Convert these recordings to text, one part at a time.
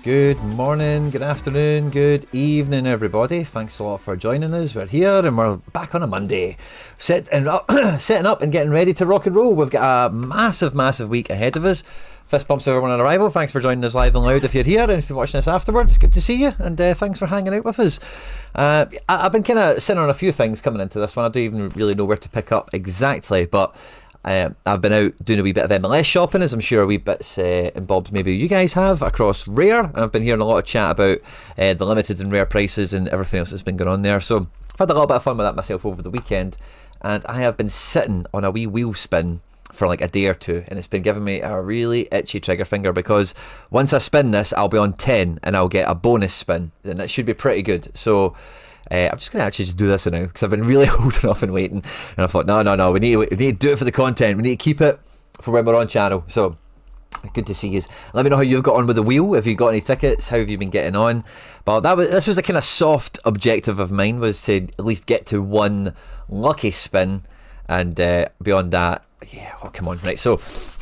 Good morning, good afternoon, good evening, everybody. Thanks a lot for joining us. We're here and we're back on a Monday, setting up and getting ready to rock and roll. We've got a massive week ahead of us. Fist bumps to everyone on arrival. Thanks for joining us live and loud if you're here, and if you're watching this afterwards, good to see you, and thanks for hanging out with us. I've been kind of sitting on a few things coming into this one. I don't even really know where to pick up exactly, but I've been out doing a wee bit of MLS shopping, as I'm sure wee bits and bobs maybe you guys have, across Rare, and I've been hearing a lot of chat about the limited and rare prices and everything else that's been going on there, so I've had a little bit of fun with that myself over the weekend, and I have been sitting on a wee wheel spin for like a day or two, and it's been giving me a really itchy trigger finger, because once I spin this I'll be on 10 and I'll get a bonus spin, and it should be pretty good. So I'm just going to actually just do this now, because I've been really holding off and waiting, and I thought no, we need to do it for the content, we need to keep it for when we're on channel. So good to see you. Let me know how you've got on with the wheel, if you've got any tickets, how have you been getting on. But this was a kind of soft objective of mine, was to at least get to one lucky spin, and beyond that, yeah, oh come on, right, so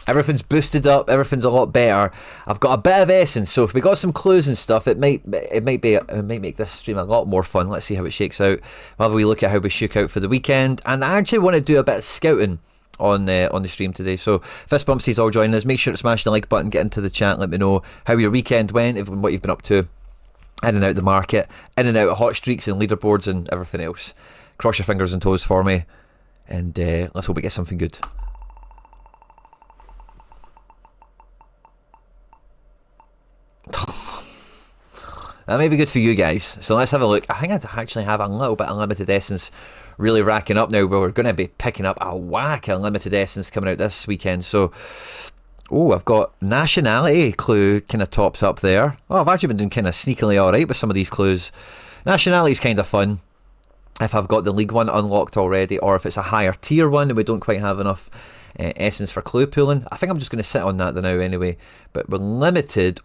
everything's boosted up, everything's a lot better. I've got a bit of essence, so if we got some clues and stuff, it might make this stream a lot more fun. Let's see how it shakes out. We'll have a wee look at how we shook out for the weekend, and I actually want to do a bit of scouting on the stream today. So fist bumps, he's all joining us. Make sure to smash the like button, get into the chat, let me know how your weekend went, what you've been up to, in and out the market, in and out of hot streaks and leaderboards and everything else. Cross your fingers and toes for me, and let's hope we get something good. That may be good for you guys, so let's have a look. I think I actually have a little bit of limited essence really racking up now, but we're going to be picking up a whack of limited essence coming out this weekend. So I've got nationality clue kind of tops up there. I've actually been doing kind of sneakily alright with some of these clues. Nationality's kind of fun if I've got the League One unlocked already, or if it's a higher tier one and we don't quite have enough essence for clue pooling. I think I'm just going to sit on that now anyway. But with limited,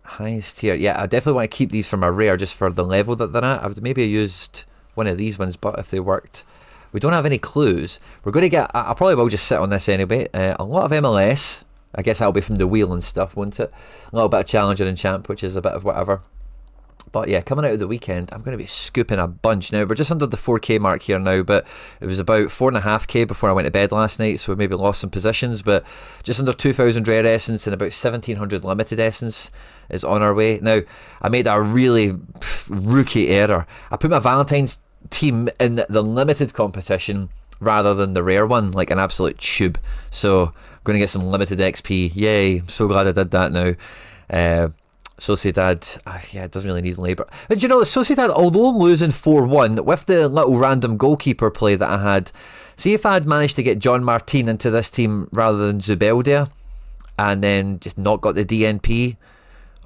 highest tier, yeah, I definitely want to keep these for my rare, just for the level that they're at. I would maybe have used one of these ones, but if they worked. We don't have any clues. We're going to get, I probably will just sit on this anyway. A lot of MLS, I guess that'll be from the wheel and stuff, won't it? A little bit of Challenger and Champ, which is a bit of whatever. But yeah, coming out of the weekend, I'm going to be scooping a bunch. Now, we're just under the 4k mark here now, but it was about 4.5k before I went to bed last night, so we maybe lost some positions, but just under 2,000 rare essence and about 1,700 limited essence is on our way. Now, I made a really rookie error. I put my Valentine's team in the limited competition rather than the rare one, like an absolute tube. So, I'm going to get some limited XP. Yay, I'm so glad I did that now. Sociedad, it doesn't really need labour. But you know, Sociedad, although losing 4-1, with the little random goalkeeper play that I had, see if I had managed to get John Martin into this team rather than Zubeldia, and then just not got the DNP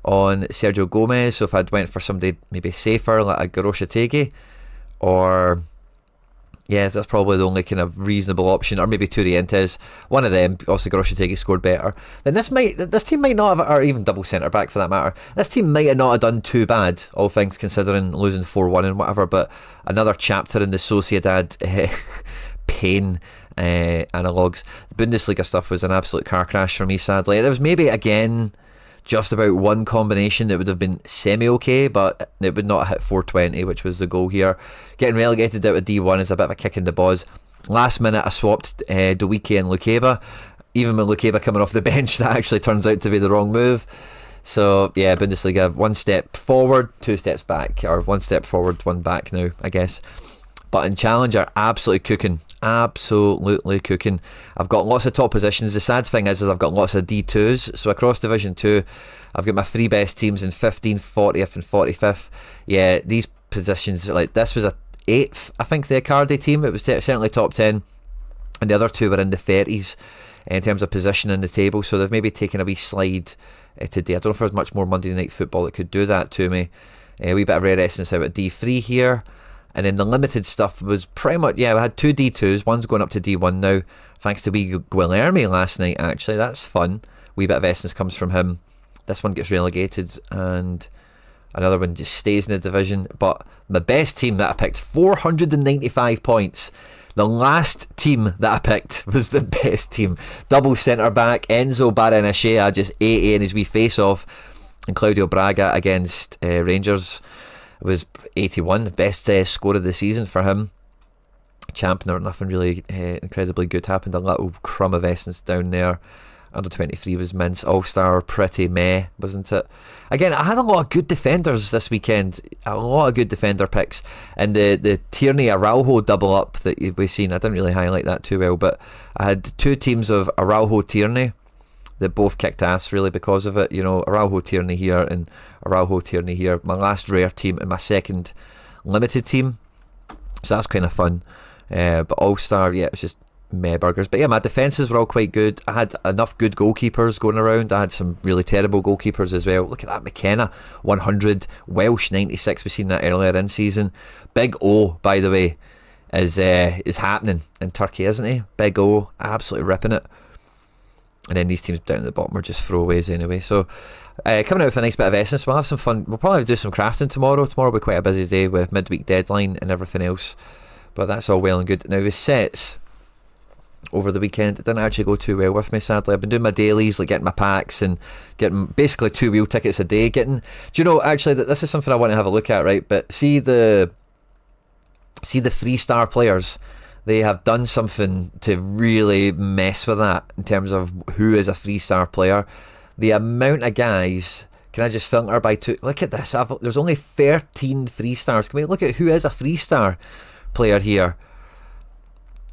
on Sergio Gomez, so if I'd went for somebody maybe safer, like a Garoshategi, or yeah, that's probably the only kind of reasonable option, or maybe Turientes, one of them. Obviously Garoshategi scored better, then this team might not have, or even double centre back for that matter, this team might have not have done too bad, all things considering, losing 4-1 and whatever. But another chapter in the Sociedad pain analogues. The Bundesliga stuff was an absolute car crash for me, sadly. There was maybe again just about one combination that would have been semi-okay, but it would not hit 420, which was the goal here. Getting relegated out of D1 is a bit of a kick in the balls. Last minute I swapped Dewike and Lukeba. Even with Lukeba coming off the bench, that actually turns out to be the wrong move. So yeah, Bundesliga, 1 step forward, 2 steps back, or 1 step forward, 1 back now, I guess. But in Challenger, absolutely cooking. Absolutely cooking. I've got lots of top positions. The sad thing is I've got lots of D2s. So across Division 2, I've got my 3 best teams in 15th, 40th and 45th. Yeah, these positions, like this was a 8th, I think, the Icardi team. It was certainly top 10. And the other 2 were in the 30s in terms of position in the table. So they've maybe taken a wee slide today. I don't know if there's much more Monday Night Football that could do that to me. A wee bit of rare essence out at D3 here. And then the limited stuff was pretty much, yeah, we had 2 D2s, one's going up to D1 now, thanks to wee Guilherme last night, actually. That's fun. Wee bit of essence comes from him. This one gets relegated, and another one just stays in the division. But my best team that I picked, 495 points. The last team that I picked was the best team. Double centre back, Enzo Baranachea just 80 in his wee face off, and Claudio Braga against Rangers was 81, the best score of the season for him. Champion or nothing really incredibly good happened. A little crumb of essence down there. Under 23 was mince. All-Star, pretty meh, wasn't it? Again, I had a lot of good defenders this weekend. A lot of good defender picks. And the Tierney Araujo double up that we've seen, I didn't really highlight that too well, but I had two teams of Araujo Tierney that both kicked ass really because of it. You know, Araujo Tierney here and Araujo Tierney here. My last rare team and my second limited team. So that's kind of fun. But All-Star, yeah, it was just meh burgers. But yeah, my defences were all quite good. I had enough good goalkeepers going around. I had some really terrible goalkeepers as well. Look at that, McKenna 100, Welsh 96. We've seen that earlier in season. Big O, by the way, is happening in Turkey, isn't he? Big O, absolutely ripping it. And then these teams down at the bottom are just throwaways anyway. So coming out with a nice bit of essence. We'll have some fun. We'll probably do some crafting tomorrow. Tomorrow will be quite a busy day with midweek deadline and everything else. But that's all well and good. Now with sets over the weekend, it didn't actually go too well with me, sadly. I've been doing my dailies, like getting my packs and getting basically 2 wheel tickets a day. Do you know, actually, that this is something I want to have a look at, right? But see the 3-star players, they have done something to really mess with that in terms of who is a 3-star player. The amount of guys, can I just filter by 2? Look at this, there's only 13 3-stars. Can we look at who is a 3-star player here?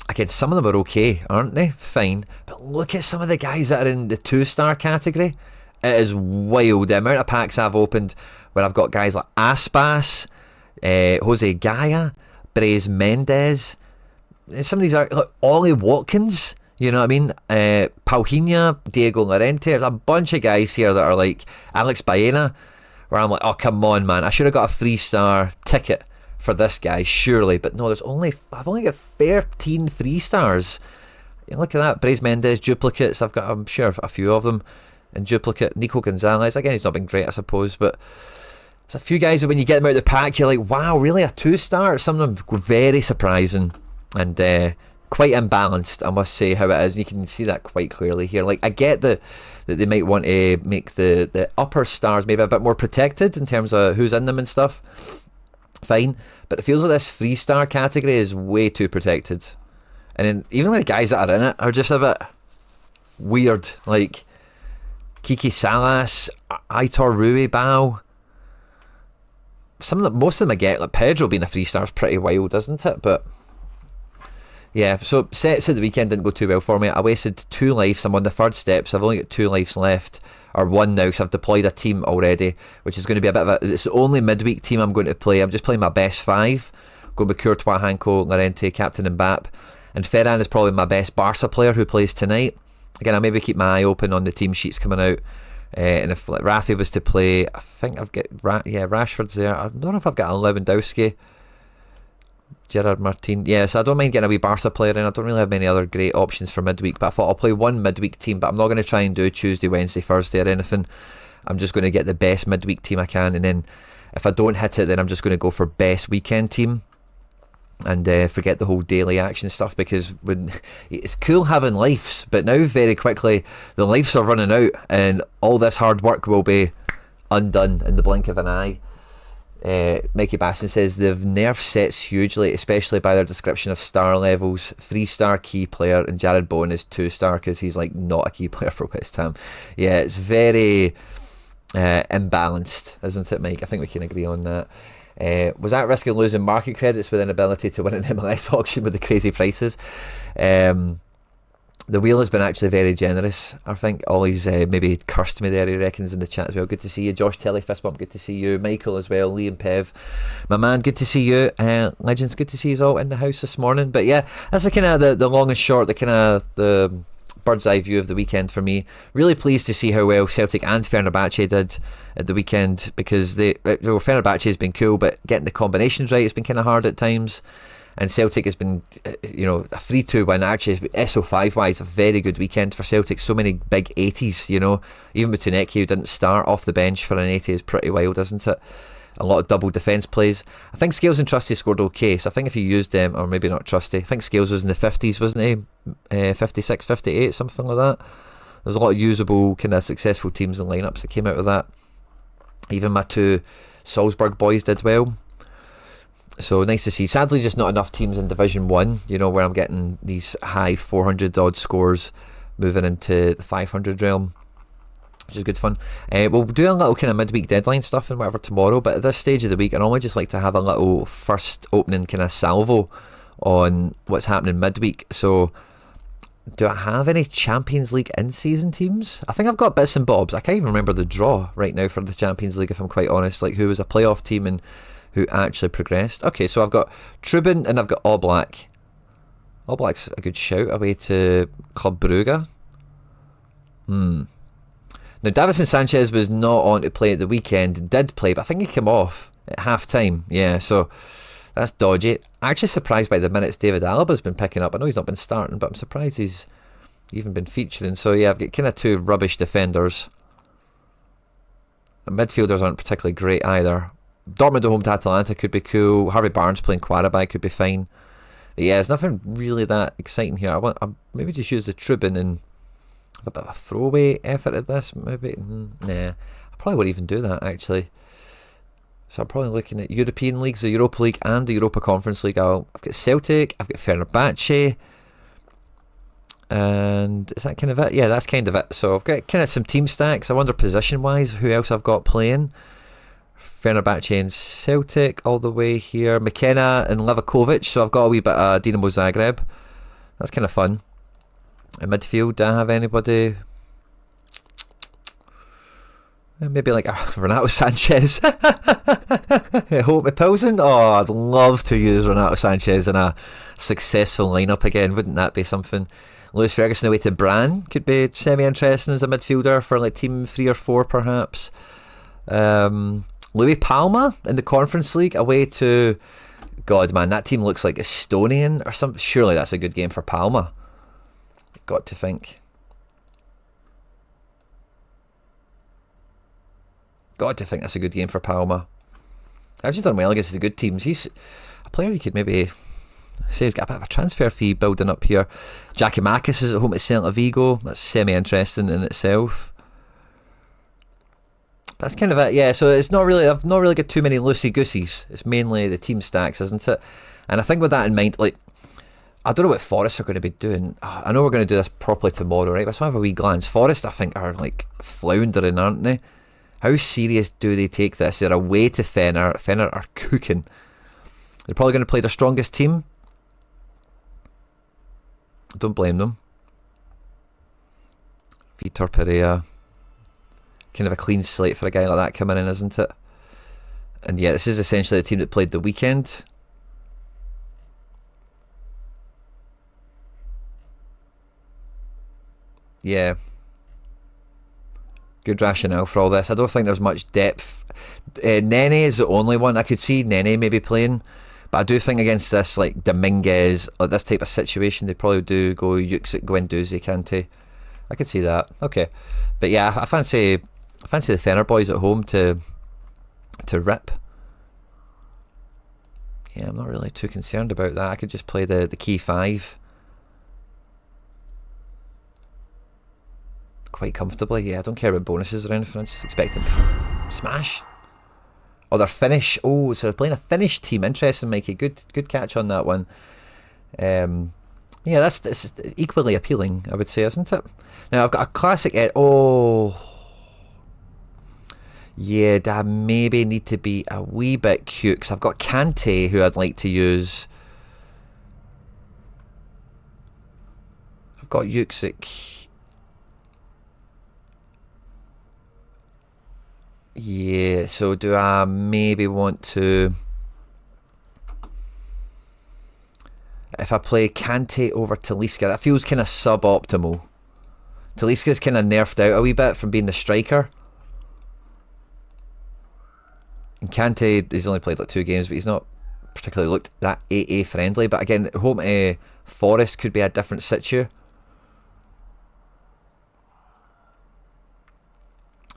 Again, some of them are okay, aren't they? Fine. But look at some of the guys that are in the 2-star category. It is wild. The amount of packs I've opened where I've got guys like Aspas, Jose Gaya, Brez Mendes. Some of these are like Ollie Watkins, you know what I mean? Paulinha, Diego Llorente. There's a bunch of guys here that are like Alex Baena, where I'm like, oh, come on, man. I should have got a 3-star ticket for this guy, surely. But no, I've only got 13 3-stars. Look at that. Brez Mendes, duplicates. I'm sure a few of them in duplicate. Nico Gonzalez, again, he's not been great, I suppose, but there's a few guys that when you get them out of the pack, you're like, wow, really, a 2-star? Some of them very surprising and quite imbalanced, I must say, how it is. You can see that quite clearly here. Like, I get that they might want to make the upper stars maybe a bit more protected in terms of who's in them and stuff. Fine, but it feels like this 3-star category is way too protected. And then even the guys that are in it are just a bit weird, like Kiki Salas, Aitor Ruibao. Most of them I get, like Pedro being a 3-star is pretty wild, isn't it? But yeah, so sets at the weekend didn't go too well for me. I wasted 2 lives. I'm on the 3rd step, so I've only got 2 lives left. Or 1 now, so I've deployed a team already, which is going to be a bit of a... It's the only midweek team I'm going to play. I'm just playing my best 5. Going with Courtois, Hanko, Llorente, Captain Mbappe. And Ferran is probably my best Barca player who plays tonight. Again, I'll maybe keep my eye open on the team sheets coming out. And if like, Rafi was to play, I think I've got... Rashford's there. I don't know if I've got a Lewandowski. Gerard Martin. Yeah, so I don't mind getting a wee Barca player in. I don't really have many other great options for midweek, but I thought I'll play 1 midweek team, but I'm not going to try and do Tuesday, Wednesday, Thursday or anything. I'm just going to get the best midweek team I can, and then if I don't hit it, then I'm just going to go for best weekend team and forget the whole daily action stuff, because when it's cool having lives, but now very quickly the lives are running out and all this hard work will be undone in the blink of an eye. Mikey Basson says they've nerfed sets hugely, especially by their description of star levels. 3-star key player, and Jared Bowen is 2-star because he's like not a key player for West Ham. Yeah, it's very imbalanced, isn't it, Mike? I think we can agree on that. Was at risk of losing market credits with an ability to win an MLS auction with the crazy prices. The wheel has been actually very generous. I think Ollie's maybe cursed me there, he reckons, in the chat as well. Good to see you. Josh Telly, fist bump, good to see you. Michael as well, Liam Pev, my man, good to see you. Legends, good to see you all in the house this morning. But yeah, that's the kind of the long and short, the kind of the bird's eye view of the weekend for me. Really pleased to see how well Celtic and Fenerbahce did at the weekend, because Fenerbahce has been cool, but getting the combinations right has been kind of hard at times. And Celtic has been, a 3-2 win. Actually, SO5 wise, a very good weekend for Celtic. So many big 80s, even with Tuneki, who didn't start off the bench for an 80, is pretty wild, isn't it? a lot of double defence plays. I think Scales and Trusty scored okay, so I think if you used them, or maybe not Trusty, I think Scales was in the 50s, wasn't he? 56, 58, something like that. There's a lot of usable, kind of successful teams and lineups that came out of that. Even my two Salzburg boys did well. So nice to see. Sadly, just not enough teams in Division 1, you know, where I'm getting these high 400 odd scores moving into the 500 realm, which is good fun. We'll do a little kind of midweek deadline stuff and whatever tomorrow, but at this stage of the week, I normally just like to have a little first opening kind of salvo on what's happening midweek. So, do I have any Champions League in-season teams? I think I've got bits and bobs. I can't even remember the draw right now for the Champions League, if I'm quite honest, like who was a playoff team and who actually progressed. Okay, so I've got Trubin and I've got Oblak. Oblak's a good shout away to Club Brugge. Now, Davison Sanchez was not on to play at the weekend. Did play, but I think he came off at half-time. Yeah, so that's dodgy. Actually surprised by the minutes David Alaba's been picking up. I know he's not been starting, but I'm surprised he's even been featuring. So yeah, I've got kind of two rubbish defenders. The midfielders aren't particularly great either. Dortmund at home to Atalanta could be cool. Harvey Barnes playing Quarterback could be fine. But yeah, there's nothing really that exciting here. I maybe just use the Trubin and have a bit of a throwaway effort at this. Maybe nah, I probably wouldn't even do that actually. So I'm probably looking at European leagues, the Europa League and the Europa Conference League. I've got Celtic, I've got Fenerbahce, and is that kind of it? Yeah, that's kind of it. So I've got kind of some team stacks. I wonder position-wise who else I've got playing. Fenerbahce and Celtic all the way here. McKenna and Livakovic. So I've got a wee bit of Dinamo Zagreb. That's kind of fun. In midfield, do I have anybody? Maybe like Renato Sanchez. Hope Pilsen. Oh, I'd love to use Renato Sanchez in a successful lineup again. Wouldn't that be something? Lewis Ferguson away to Bran could be semi-interesting as a midfielder for like team 3 or 4 perhaps. Louis Palma in the Conference League away to... God, man, that team looks like Estonian or something. Surely that's a good game for Palma. Got to think. Got to think that's a good game for Palma. I've just done well against the good teams. He's a player you could maybe say he's got a bit of a transfer fee building up here. Giacomakis is at home at Celta Vigo. That's semi-interesting in itself. That's kind of it, yeah. So it's not really, I've not really got too many loosey-gooseys. It's mainly the team stacks, isn't it? And I think with that in mind, like, I don't know what Forest are going to be doing. I know we're going to do this properly tomorrow, right? But so I have a wee glance. Forest, I think, are like floundering, aren't they? How serious do they take this? They're away to Fener. Fener are cooking. They're probably going to play their strongest team. Don't blame them. Vitor Pereira. Kind of a clean slate for a guy like that coming in, isn't it? And yeah, this is essentially the team that played the weekend. Yeah. Good rationale for all this. I don't think there's much depth. Nene is the only one. I could see Nene maybe playing, but I do think against this, like Dominguez, like this type of situation, they probably do go Yuxik, Guendouzi, Kante. I could see that. Okay, but yeah, I fancy the Fener boys at home to rip. Yeah, I'm not really too concerned about that. I could just play the key 5 quite comfortably. Yeah, I don't care about bonuses or anything. I just expect them to smash. Oh, they're Finnish. Oh, so they're playing a Finnish team. Interesting, Mikey. Good catch on that one. Yeah, that's equally appealing, I would say, isn't it? Now I've got a classic. Yeah, I maybe need to be a wee bit cute because I've got Kante who I'd like to use. I've got Yuxik. Yeah, so do I maybe want to... If I play Kante over Talisca, that feels kind of suboptimal. Talisca's kind of nerfed out a wee bit from being the striker. And Kante, he's only played like 2 games, but he's not particularly looked that AA friendly. But again, home Forest could be a different situ.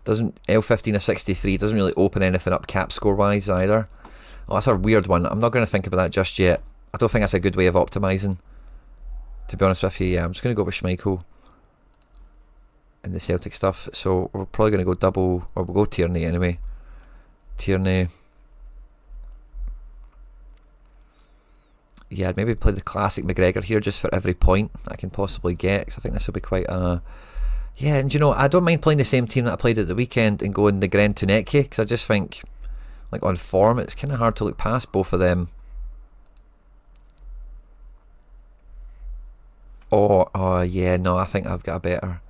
Doesn't L15 a 63 doesn't really open anything up cap score wise either. Oh, that's a weird one. I'm not going to think about that just yet. I don't think that's a good way of optimising, to be honest with you. Yeah, I'm just going to go with Schmeichel and the Celtic stuff. So we're probably going to go double, or we'll go Tierney anyway. Tierney. Yeah, I'd maybe play the classic McGregor here just for every point I can possibly get, because I think this will be quite a... Yeah, and you know, I don't mind playing the same team that I played at the weekend and going Negren Tuneki, because I just think, like, on form, it's kind of hard to look past both of them. Oh yeah, no, I think I've got a better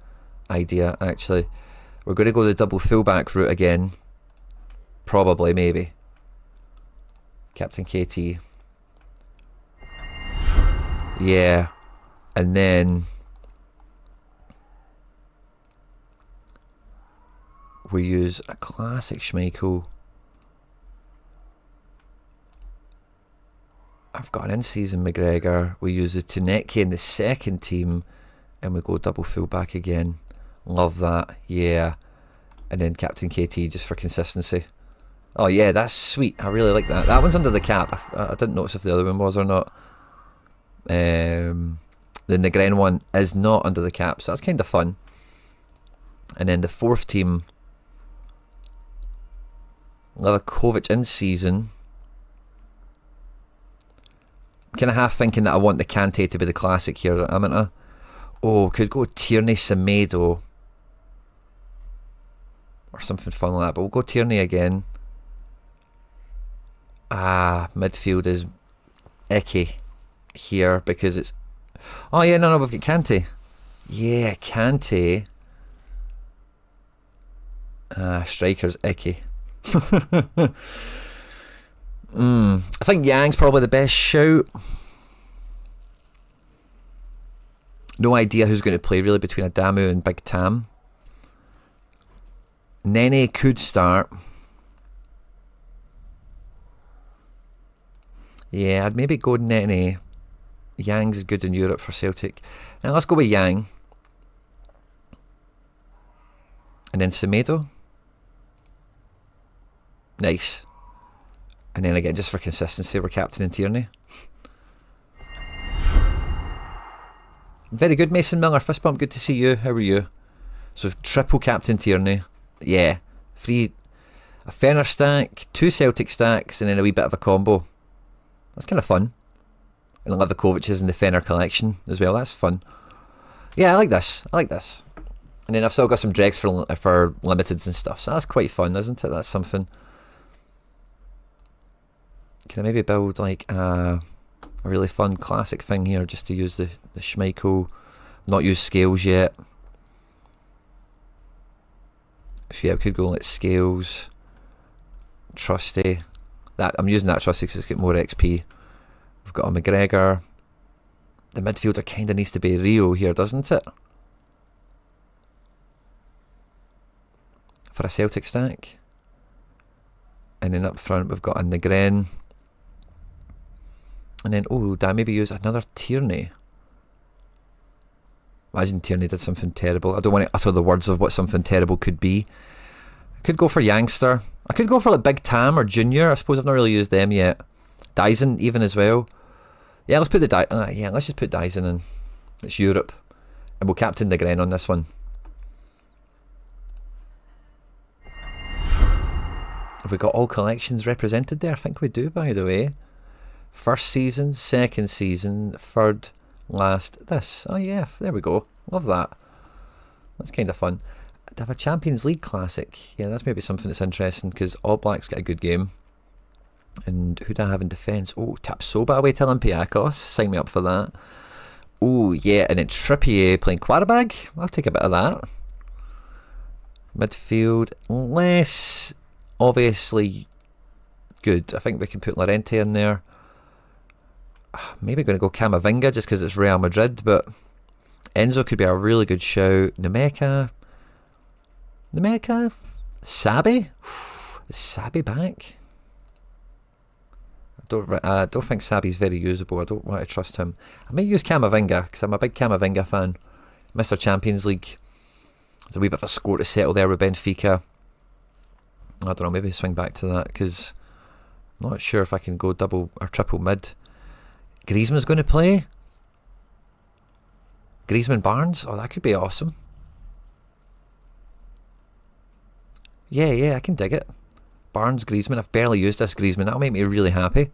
idea, actually. We're going to go the double fullback route again. Probably, maybe. Captain KT. Yeah. And then we use a classic Schmeichel. I've got an in-season McGregor. We use the Tuneki in the second team, and we go double fullback again. Love that. Yeah. And then Captain KT just for consistency. Oh yeah, that's sweet. I really like that. That one's under the cap. I didn't notice if the other one was or not. The Negren one is not under the cap, so that's kind of fun. And then the fourth team, Levakovic in season. I'm kind of half thinking that I want the Kante to be the classic here. I'm into. Oh, could go Tierney Semedo or something fun like that, but we'll go Tierney again. Midfield is icky here because it's... Oh yeah, no, we've got Kante. Yeah, Kante. Striker's icky. I think Yang's probably the best shout. No idea who's going to play really between Adamu and Big Tam. Nene could start. Yeah, I'd maybe go Nene. Yang's good in Europe for Celtic. Now let's go with Yang. And then Semedo. Nice. And then again, just for consistency, we're Captain and Tierney. Very good, Mason Miller. Fist bump, good to see you. How are you? So triple Captain Tierney. Yeah. A Fenner stack, 2 Celtic stacks, and then a wee bit of a combo. That's kind of fun. And Levakovic is in the Fenner collection as well. That's fun. Yeah, I like this. And then I've still got some dregs for limiteds and stuff. So that's quite fun, isn't it? That's something. Can I maybe build like a really fun classic thing here just to use the Schmeichel, not use scales yet. So yeah, we could go like scales, trusty. That I'm using that trusty because it's got more XP. We've got a McGregor. The midfielder kind of needs to be Rio here, doesn't it? For a Celtic stack. And then up front we've got a Negren. And then, did I maybe use another Tierney? Imagine Tierney did something terrible. I don't want to utter the words of what something terrible could be. I could go for Youngster. I could go for like Big Tam or Junior. I suppose I've not really used them yet. Dyson even as well. Yeah, let's put let's just put Dyson in. It's Europe. And we'll captain Negren on this one. Have we got all collections represented there? I think we do, by the way. First season, second season, third, last, this. Oh yeah, there we go. Love that. That's kind of fun. To have a Champions League classic. Yeah, that's maybe something that's interesting because All Blacks get a good game. And who do I have in defence? Oh, Tapsoba away to Olympiacos. Sign me up for that. Oh yeah, and then Trippier playing Quarterback. I'll take a bit of that. Midfield, less obviously good. I think we can put Llorente in there. Maybe going to go Camavinga just because it's Real Madrid, but Enzo could be a really good shout. Nemeka, Sabi, is Sabi back? I don't think Sabi's very usable. I don't want to trust him. I may use Camavinga because I'm a big Camavinga fan. Mr. Champions League There's a wee bit of a score to settle there with Benfica. I don't know, maybe swing back to that, because I'm not sure if I can go double or triple mid. Griezmann's going to play. Griezmann Barnes. Oh, that could be awesome. Yeah, I can dig it. Barnes, Griezmann. I've barely used this Griezmann. That'll make me really happy.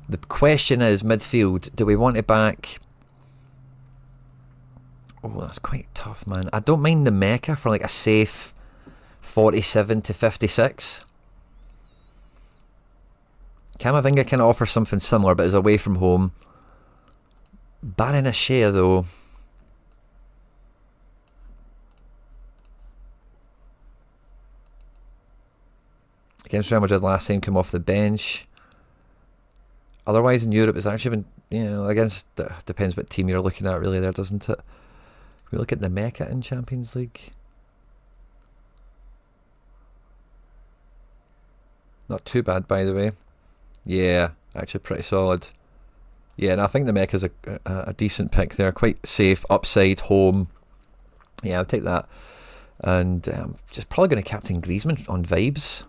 The question is, midfield, do we want to back... Oh, that's quite tough, man. I don't mind the Mecca for like a safe 47 to 56. Camavinga can offer something similar, but is away from home. Baranachea, though. Against Real Madrid last time, come off the bench. Otherwise, in Europe, it's actually been, against... Depends what team you're looking at, really, there, doesn't it? We look at the Mecca in Champions League. Not too bad, by the way. Yeah, actually pretty solid. Yeah, and I think the Mecca's a decent pick there. Quite safe, upside, home. Yeah, I'll take that. And just probably going to captain Griezmann on vibes.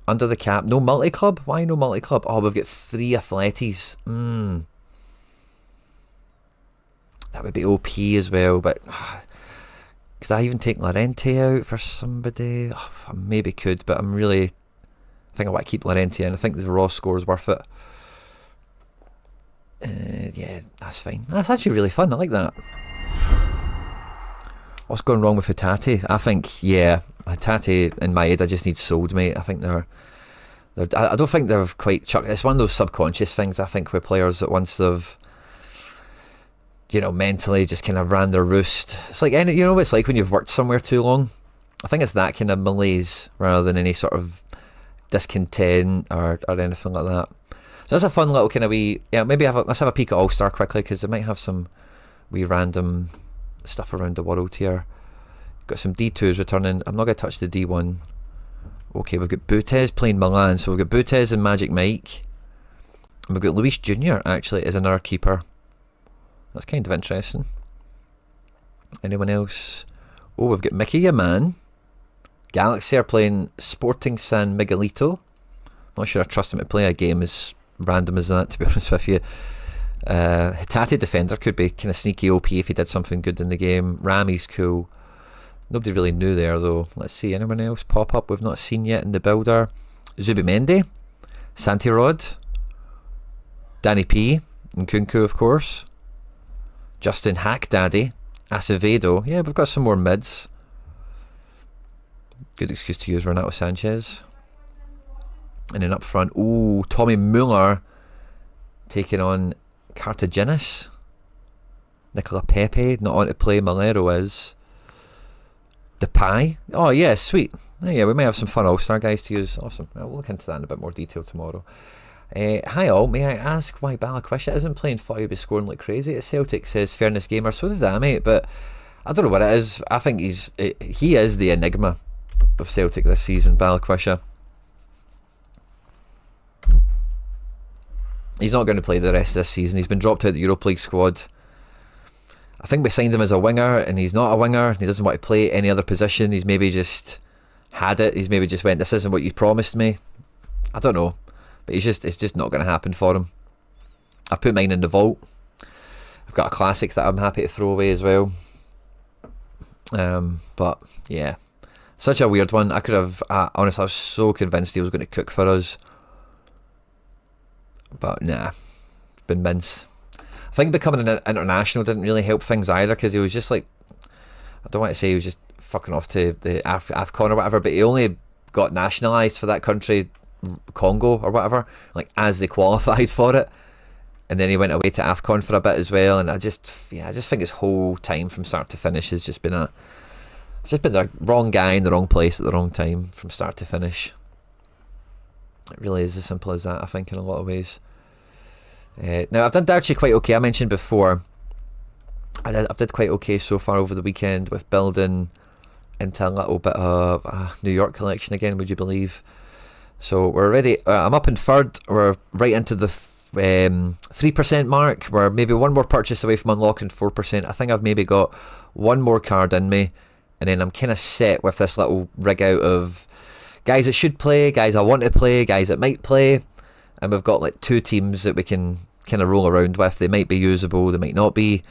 Under the cap. No multi-club? Why no multi-club? Oh, we've got 3 athletes. That would be OP as well, but... could I even take Llorente out for somebody? Oh, I maybe could, but I'm really... I think I want to keep Llorente in. I think the raw score is worth it. Yeah, that's fine. That's actually really fun. I like that. What's going wrong with Hatate? I think, yeah, Hatate in my head, I just need sold, mate. I think they're I don't think they're quite chucked. It's one of those subconscious things, I think, with players that once they've, mentally just kind of ran their roost. It's like, what it's like when you've worked somewhere too long. I think it's that kind of malaise rather than any sort of discontent or anything like that. So that's a fun little kind of wee... Yeah, maybe let's have a peek at All-Star quickly, because they might have some wee random stuff around the world here. Got some D2s returning. I'm not going to touch the D1. Okay, we've got Butez playing Milan. So we've got Butez and Magic Mike. And we've got Luis Jr. actually as another keeper. That's kind of interesting. Anyone else? Oh, we've got Mickey Yaman. Galaxy are playing Sporting San Miguelito. Not sure I trust him to play a game as random as that, to be honest with you. Hatate defender could be kind of sneaky OP if he did something good in the game. Rami's cool. Nobody really knew there, though. Let's see, anyone else pop up we've not seen yet in the builder? Zubimendi, Santi Rod, Danny P, and Kunku, of course. Justin Hackdaddy, Acevedo. Yeah, we've got some more mids. Good excuse to use Renato Sanchez. And then up front, Tommy Muller taking on Cartagenis. Nicola Pepe not on to play. Malero is. Depay. Oh yeah, sweet. Yeah, we may have some fun All-Star guys to use. Awesome. We'll look into that in a bit more detail tomorrow. Hi all, may I ask why Balakwisha isn't playing footy but scoring like crazy at Celtic? Says Fairness Gamer. So did I, mate, but I don't know what it is. I think he is the enigma of Celtic this season, Balakwisha. He's not going to play the rest of this season. He's been dropped out of the Europa League squad. I think we signed him as a winger, and he's not a winger, and he doesn't want to play any other position. He's maybe just had it. He's maybe just went, this isn't what you promised me. I don't know. But it's just not going to happen for him. I've put mine in the vault. I've got a classic that I'm happy to throw away as well. But, yeah. Such a weird one. I could have, honestly, I was so convinced he was going to cook for us. But, nah. Been mince. I think becoming an international didn't really help things either, because he was just like, I don't want to say he was just fucking off to the AFCON or whatever, but he only got nationalised for that country, Congo or whatever, like as they qualified for it, and then he went away to AFCON for a bit as well. And I just think his whole time from start to finish has just been the wrong guy in the wrong place at the wrong time from start to finish. It really is as simple as that, I think, in a lot of ways. Now, I've done actually quite okay. I mentioned before, I've did quite okay so far over the weekend with building into a little bit of a New York collection again, would you believe? So we're already, I'm up in third, we're right into the 3% mark. We're maybe one more purchase away from unlocking 4%. I think I've maybe got one more card in me, and then I'm kind of set with this little rig out of guys that should play, guys I want to play, guys that might play, and we've got like 2 teams that we can kind of roll around with. They might be usable, they might not be,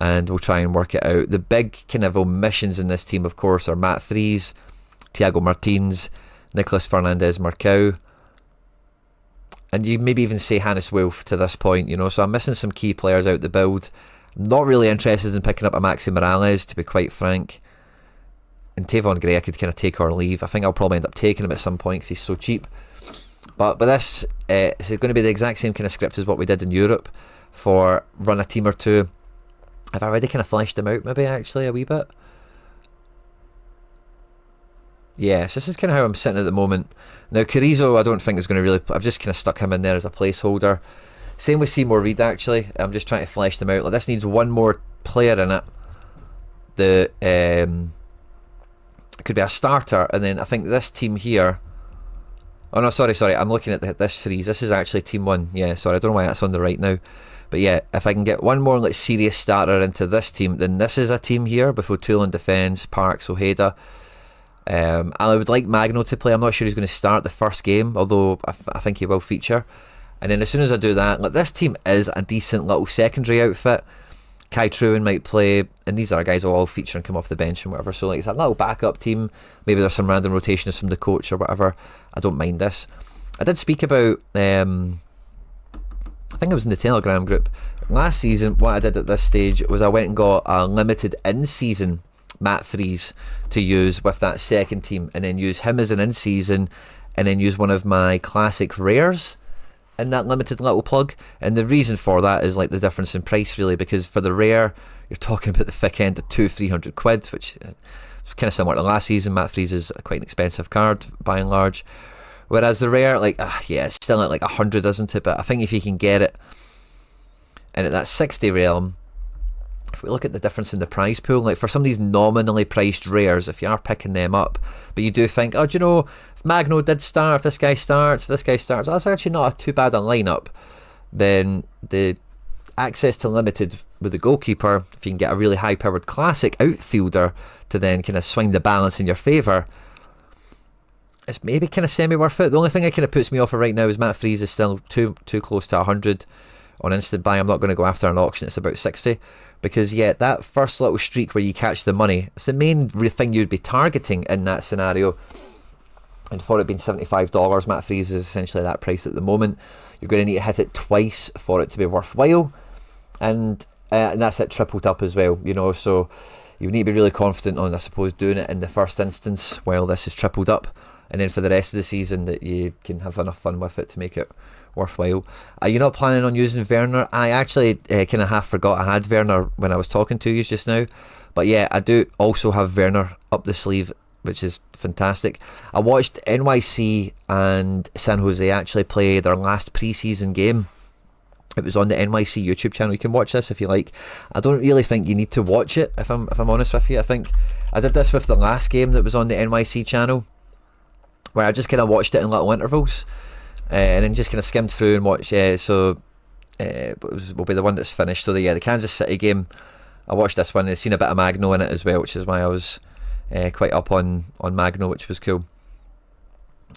and we'll try and work it out. The big kind of omissions in this team, of course, are Matt Threes, Thiago Martins, Nicolas Fernandez-Marcao, and you maybe even say Hannes Wolf to this point, you know. So I'm missing some key players out the build. I'm not really interested in picking up a Maxi Morales, to be quite frank. And Tavon Gray I could kind of take or leave. I think I'll probably end up taking him at some point because he's so cheap. But this is going to be the exact same kind of script as what we did in Europe for run a team or two. I've already kind of fleshed them out maybe actually a wee bit. Yes, this is kind of how I'm sitting at the moment. Now Carrizo I don't think is going to really... I've just kind of stuck him in there as a placeholder. Same with Seymour Reid actually. I'm just trying to flesh them out. Like, this needs one more player in it. It could be a starter, and then I think this team here... Oh no, sorry, I'm looking at this Threes. This is actually team 1. Yeah, sorry, I don't know why that's on the right now. But yeah, if I can get one more like serious starter into this team, then this is a team here with O'Toole in defence, Parks, Ojeda. I would like Magno to play. I'm not sure he's going to start the first game, although I think he will feature. And then as soon as I do that, like, this team is a decent little secondary outfit. Kai Truen might play, and these are guys who will all feature and come off the bench and whatever. So like, it's a little backup team. Maybe there's some random rotations from the coach or whatever. I don't mind this. I did speak about, I think it was in the Telegram group last season. What I did at this stage was I went and got a limited in-season Matt Threes to use with that second team, and then use him as an in-season, and then use one of my classic rares in that limited little plug. And the reason for that is like the difference in price really, because for the rare you're talking about the thick end of 200-300 quid, which is kind of similar to last season. Matt Threes is quite an expensive card by and large, whereas the rare, like, yeah, it's still at like 100, isn't it? But I think if you can get it, and at that 60 realm, if we look at the difference in the prize pool, like for some of these nominally priced rares, if you are picking them up, but you do think, oh, do you know, if Magno did start, if this guy starts, that's actually not too bad a lineup, then the access to limited with the goalkeeper, if you can get a really high powered classic outfielder to then kind of swing the balance in your favour, it's maybe kind of semi worth it. The only thing that kind of puts me off it right now is Matt Threes is still too close to 100 on instant buy. I'm not going to go after an auction, it's about 60. Because yeah, that first little streak where you catch the money, it's the main thing you'd be targeting in that scenario. And for it being $75, Matt Threes is essentially that price at the moment. You're going to need to hit it twice for it to be worthwhile, and that's it tripled up as well, you know. So you need to be really confident on, I suppose, doing it in the first instance while this is tripled up, and then for the rest of the season that you can have enough fun with it to make it worthwhile. Are you not planning on using Werner? I actually kind of half forgot I had Werner when I was talking to you just now, but yeah, I do also have Werner up the sleeve, which is fantastic. I watched NYC and San Jose actually play their last pre-season game. It was on the NYC YouTube channel. You can watch this if you like. I don't really think you need to watch it, if I'm honest with you. I think I did this with the last game that was on the NYC channel, where I just kind of watched it in little intervals, and then just kind of skimmed through and watched. So will be the one that's finished. So the Kansas City game, I watched this one and seen a bit of Magno in it as well, which is why I was quite up on Magno, which was cool.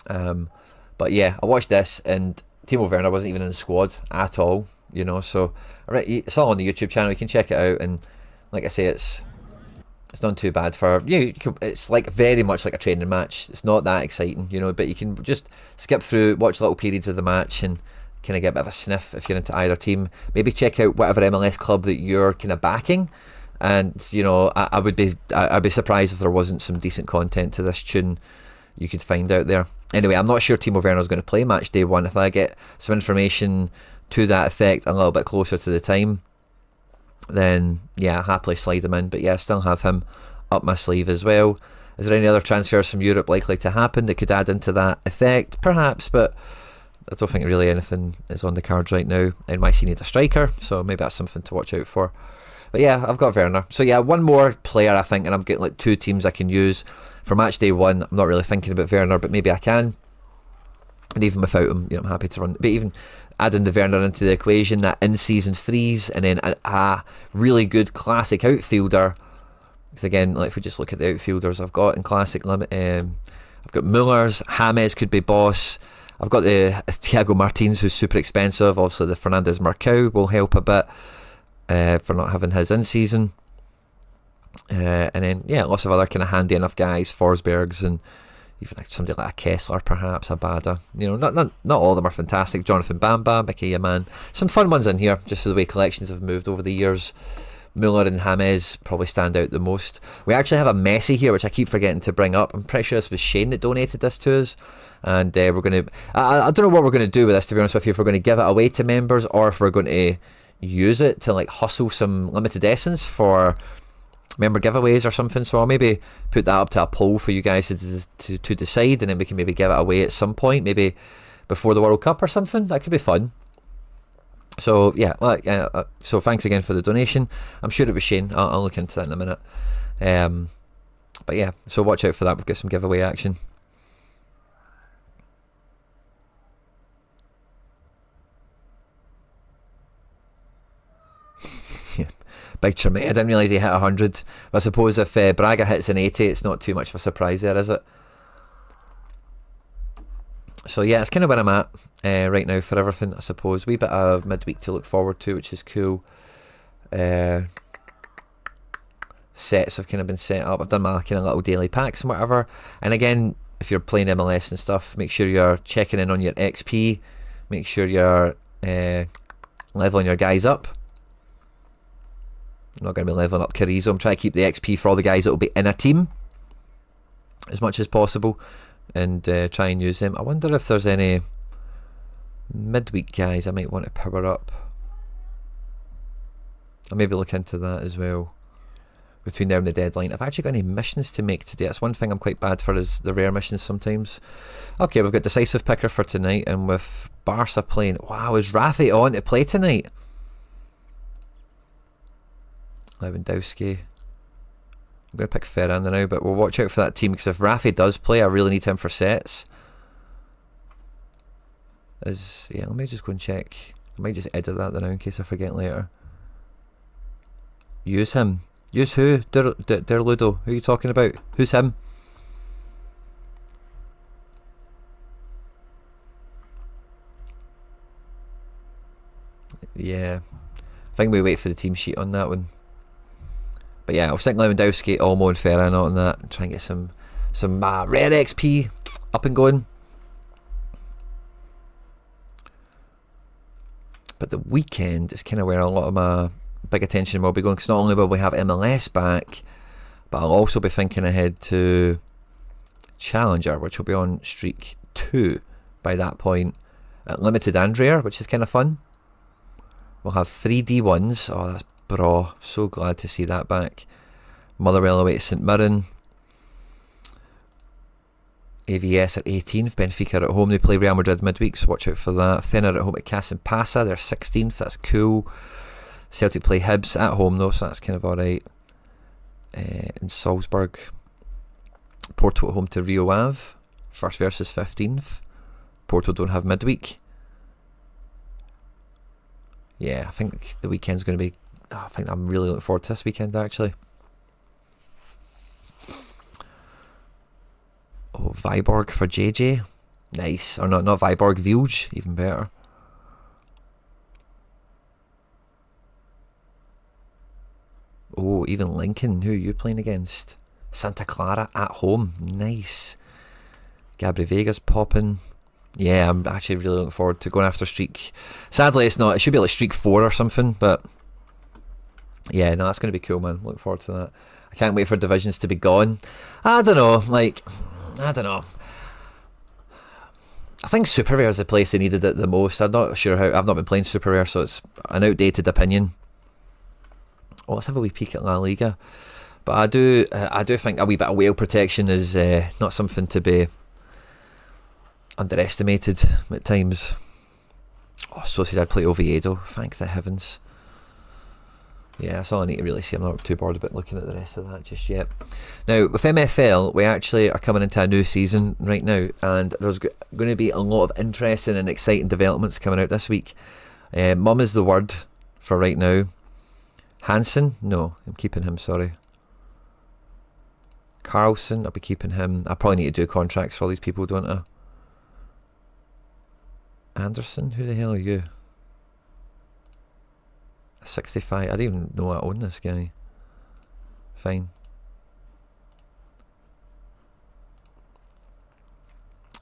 But yeah, I watched this, and Timo Werner wasn't even in the squad at all, you know. So it's all on the YouTube channel. You can check it out, and like I say, it's not too bad for you. It's like very much like a training match. It's not that exciting, you know, but you can just skip through, watch little periods of the match, and kind of get a bit of a sniff if you're into either team. Maybe check out whatever MLS club that you're kind of backing, and you know, I'd be surprised if there wasn't some decent content to this tune you could find out there. Anyway, I'm not sure Timo Werner's going to play match day 1. If I get some information to that effect a little bit closer to the time, then yeah, I'll happily slide him in. But yeah, I still have him up my sleeve as well. Is there any other transfers from Europe likely to happen that could add into that effect? Perhaps, but I don't think really anything is on the cards right now. NYC need a striker, so maybe that's something to watch out for. But yeah, I've got Werner. So yeah, one more player I think, and I'm getting like 2 teams I can use for match day 1. I'm not really thinking about Werner, but maybe I can. And even without him, you know, I'm happy to run. But even adding the Werner into the equation, that in-season freeze, and then a really good classic outfielder. Because again, like if we just look at the outfielders I've got in classic limit, I've got Mullers, James could be boss. I've got the Thiago Martins, who's super expensive. Obviously, the Fernandez Marcao will help a bit for not having his in-season. And then, yeah, lots of other kind of handy enough guys, Forsbergs, and even like somebody like a Kessler, perhaps, a Bada. You know, not all of them are fantastic. Jonathan Bamba, Mickey Yaman. Some fun ones in here, just for the way collections have moved over the years. Muller and James probably stand out the most. We actually have a Messi here, which I keep forgetting to bring up. I'm pretty sure this was Shane that donated this to us. And we're going to... I don't know what we're going to do with this, to be honest with you. If we're going to give it away to members, or if we're going to use it to like hustle some limited essence for member giveaways or something. So I'll maybe put that up to a poll for you guys to decide, and then we can maybe give it away at some point, maybe before the World Cup or something. That could be fun. So yeah, so thanks again for the donation. I'm sure it was Shane. I'll look into that in a minute. But yeah, so watch out for that. We've got some giveaway action. Yeah. Big Tremaine. I didn't realise he hit 100. I suppose if Braga hits an 80, it's not too much of a surprise there, is it? So yeah, it's kind of where I'm at right now for everything, I suppose. Wee bit of midweek to look forward to, which is cool. Sets have kind of been set up. I've done my kind of little daily packs and whatever. And again, if you're playing MLS and stuff, make sure you're checking in on your XP. Make sure you're leveling your guys up. I'm not going to be leveling up Carrizo. I'm trying to keep the XP for all the guys that will be in a team as much as possible, and try and use them. I wonder if there's any midweek guys I might want to power up. I'll maybe look into that as well between now and the deadline. I've actually got any missions to make today. That's one thing I'm quite bad for, is the rare missions sometimes. Okay, we've got decisive picker for tonight, and with Barca playing, wow, is Rafi on to play tonight? Lewandowski. I'm going to pick Ferran now, but we'll watch out for that team, because if Rafi does play, I really need him for sets. Yeah, let me just go and check. I might just edit that now in case I forget later. Use him. Use who? Der Ludo. Who are you talking about? Who's him? Yeah. I think we wait for the team sheet on that one. But yeah, I'll stick Lewandowski, Olmo and Ferran on that, and try and get some rare XP up and going. But the weekend is kind of where a lot of my big attention will be going, because not only will we have MLS back, but I'll also be thinking ahead to Challenger, which will be on streak 2 by that point. Limited and rare, which is kind of fun. We'll have 3 D1s. Oh, that's bro. So glad to see that back. Motherwell away to St Mirren. AVS at 18th. Benfica at home. They play Real Madrid midweek, so watch out for that. Thinner at home at Casampasa. They're 16th. That's cool. Celtic play Hibs at home though, so that's kind of alright. In Salzburg. Porto at home to Rio Ave. First versus 15th. Porto don't have midweek. Yeah, I think the weekend's going to be... I think I'm really looking forward to this weekend, actually. Oh, Viborg for JJ. Nice. Or not Viborg, Vilj. Even better. Oh, even Lincoln. Who are you playing against? Santa Clara at home. Nice. Gabri Vega's popping. Yeah, I'm actually really looking forward to going after streak. Sadly, it's not. It should be like streak 4 or something, but yeah, no, that's going to be cool, man. Looking forward to that. I can't wait for divisions to be gone. I don't know. I don't know. I think Super Rare is the place they needed it the most. I'm not sure how. I've not been playing Super Rare, so it's an outdated opinion. Oh, let's have a wee peek at La Liga. But I do think a wee bit of whale protection is not something to be underestimated at times. Oh, Sociedad play Oviedo. Thank the heavens. Yeah, that's all I need to really see. I'm not too bored about looking at the rest of that just yet. Now, with MFL, we actually are coming into a new season right now, and there's going to be a lot of interesting and exciting developments coming out this week. Mum is the word for right now. Hansen? No, I'm keeping him, sorry. Carlson, I'll be keeping him. I probably need to do contracts for all these people, don't I? Anderson? Who the hell are you? 65. I didn't even know I own this guy. Fine.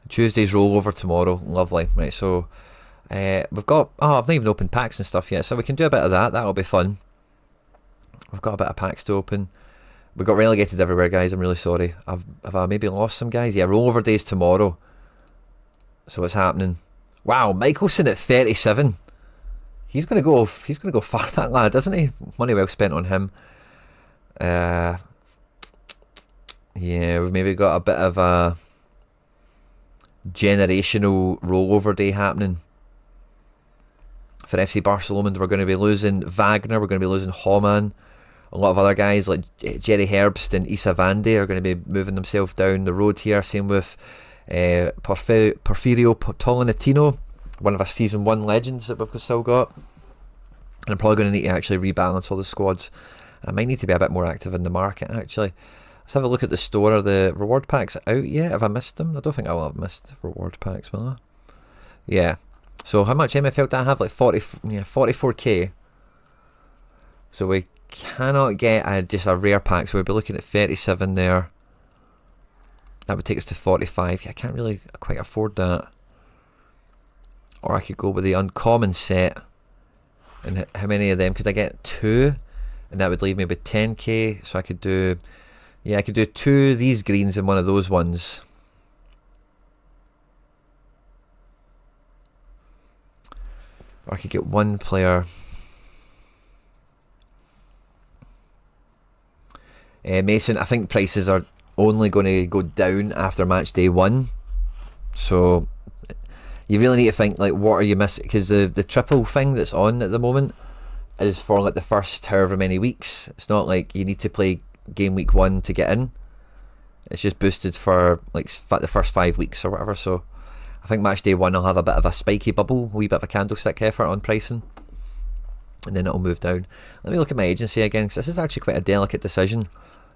Tuesday's rollover tomorrow. Lovely. Right, so we've got... Oh, I've not even opened packs and stuff yet, so we can do a bit of that. That'll be fun. We've got a bit of packs to open. We got relegated everywhere, guys. I'm really sorry. Have I maybe lost some guys? Yeah, rollover day's tomorrow. So what's happening? Wow, Michelson at 37. He's gonna go far, that lad, isn't he? Money well spent on him. Yeah, we've maybe got a bit of a generational rollover day happening for FC Barcelona. We're going to be losing Wagner. We're going to be losing Homan. A lot of other guys like Jerry Herbst and Issa Vande are going to be moving themselves down the road here. Same with Porfirio Tolentino, one of our season 1 legends that we've still got. And I'm probably going to need to actually rebalance all the squads. I might need to be a bit more active in the market actually. Let's have a look at the store. Are the reward packs out yet? Have I missed them? I don't think I will have missed reward packs, will I? Yeah. So how much MFL do I have? Like 44k. So we cannot get just a rare pack, so we'll be looking at 37 there. That would take us to 45. Yeah, I can't really quite afford that. Or I could go with the uncommon set. And how many of them could I get? 2, and that would leave me with 10k. So I could do, yeah, I could do 2 of these greens and 1 of those ones. Or I could get 1 player. Mason, I think prices are only going to go down after match day 1. So you really need to think, like, what are you missing? Because the triple thing that's on at the moment is for like the first however many weeks. It's not like you need to play game week 1 to get in. It's just boosted for like the first 5 weeks or whatever. So I think match day 1 will have a bit of a spiky bubble, a wee bit of a candlestick effort on pricing, and then it'll move down. Let me look at my agency again, because this is actually quite a delicate decision.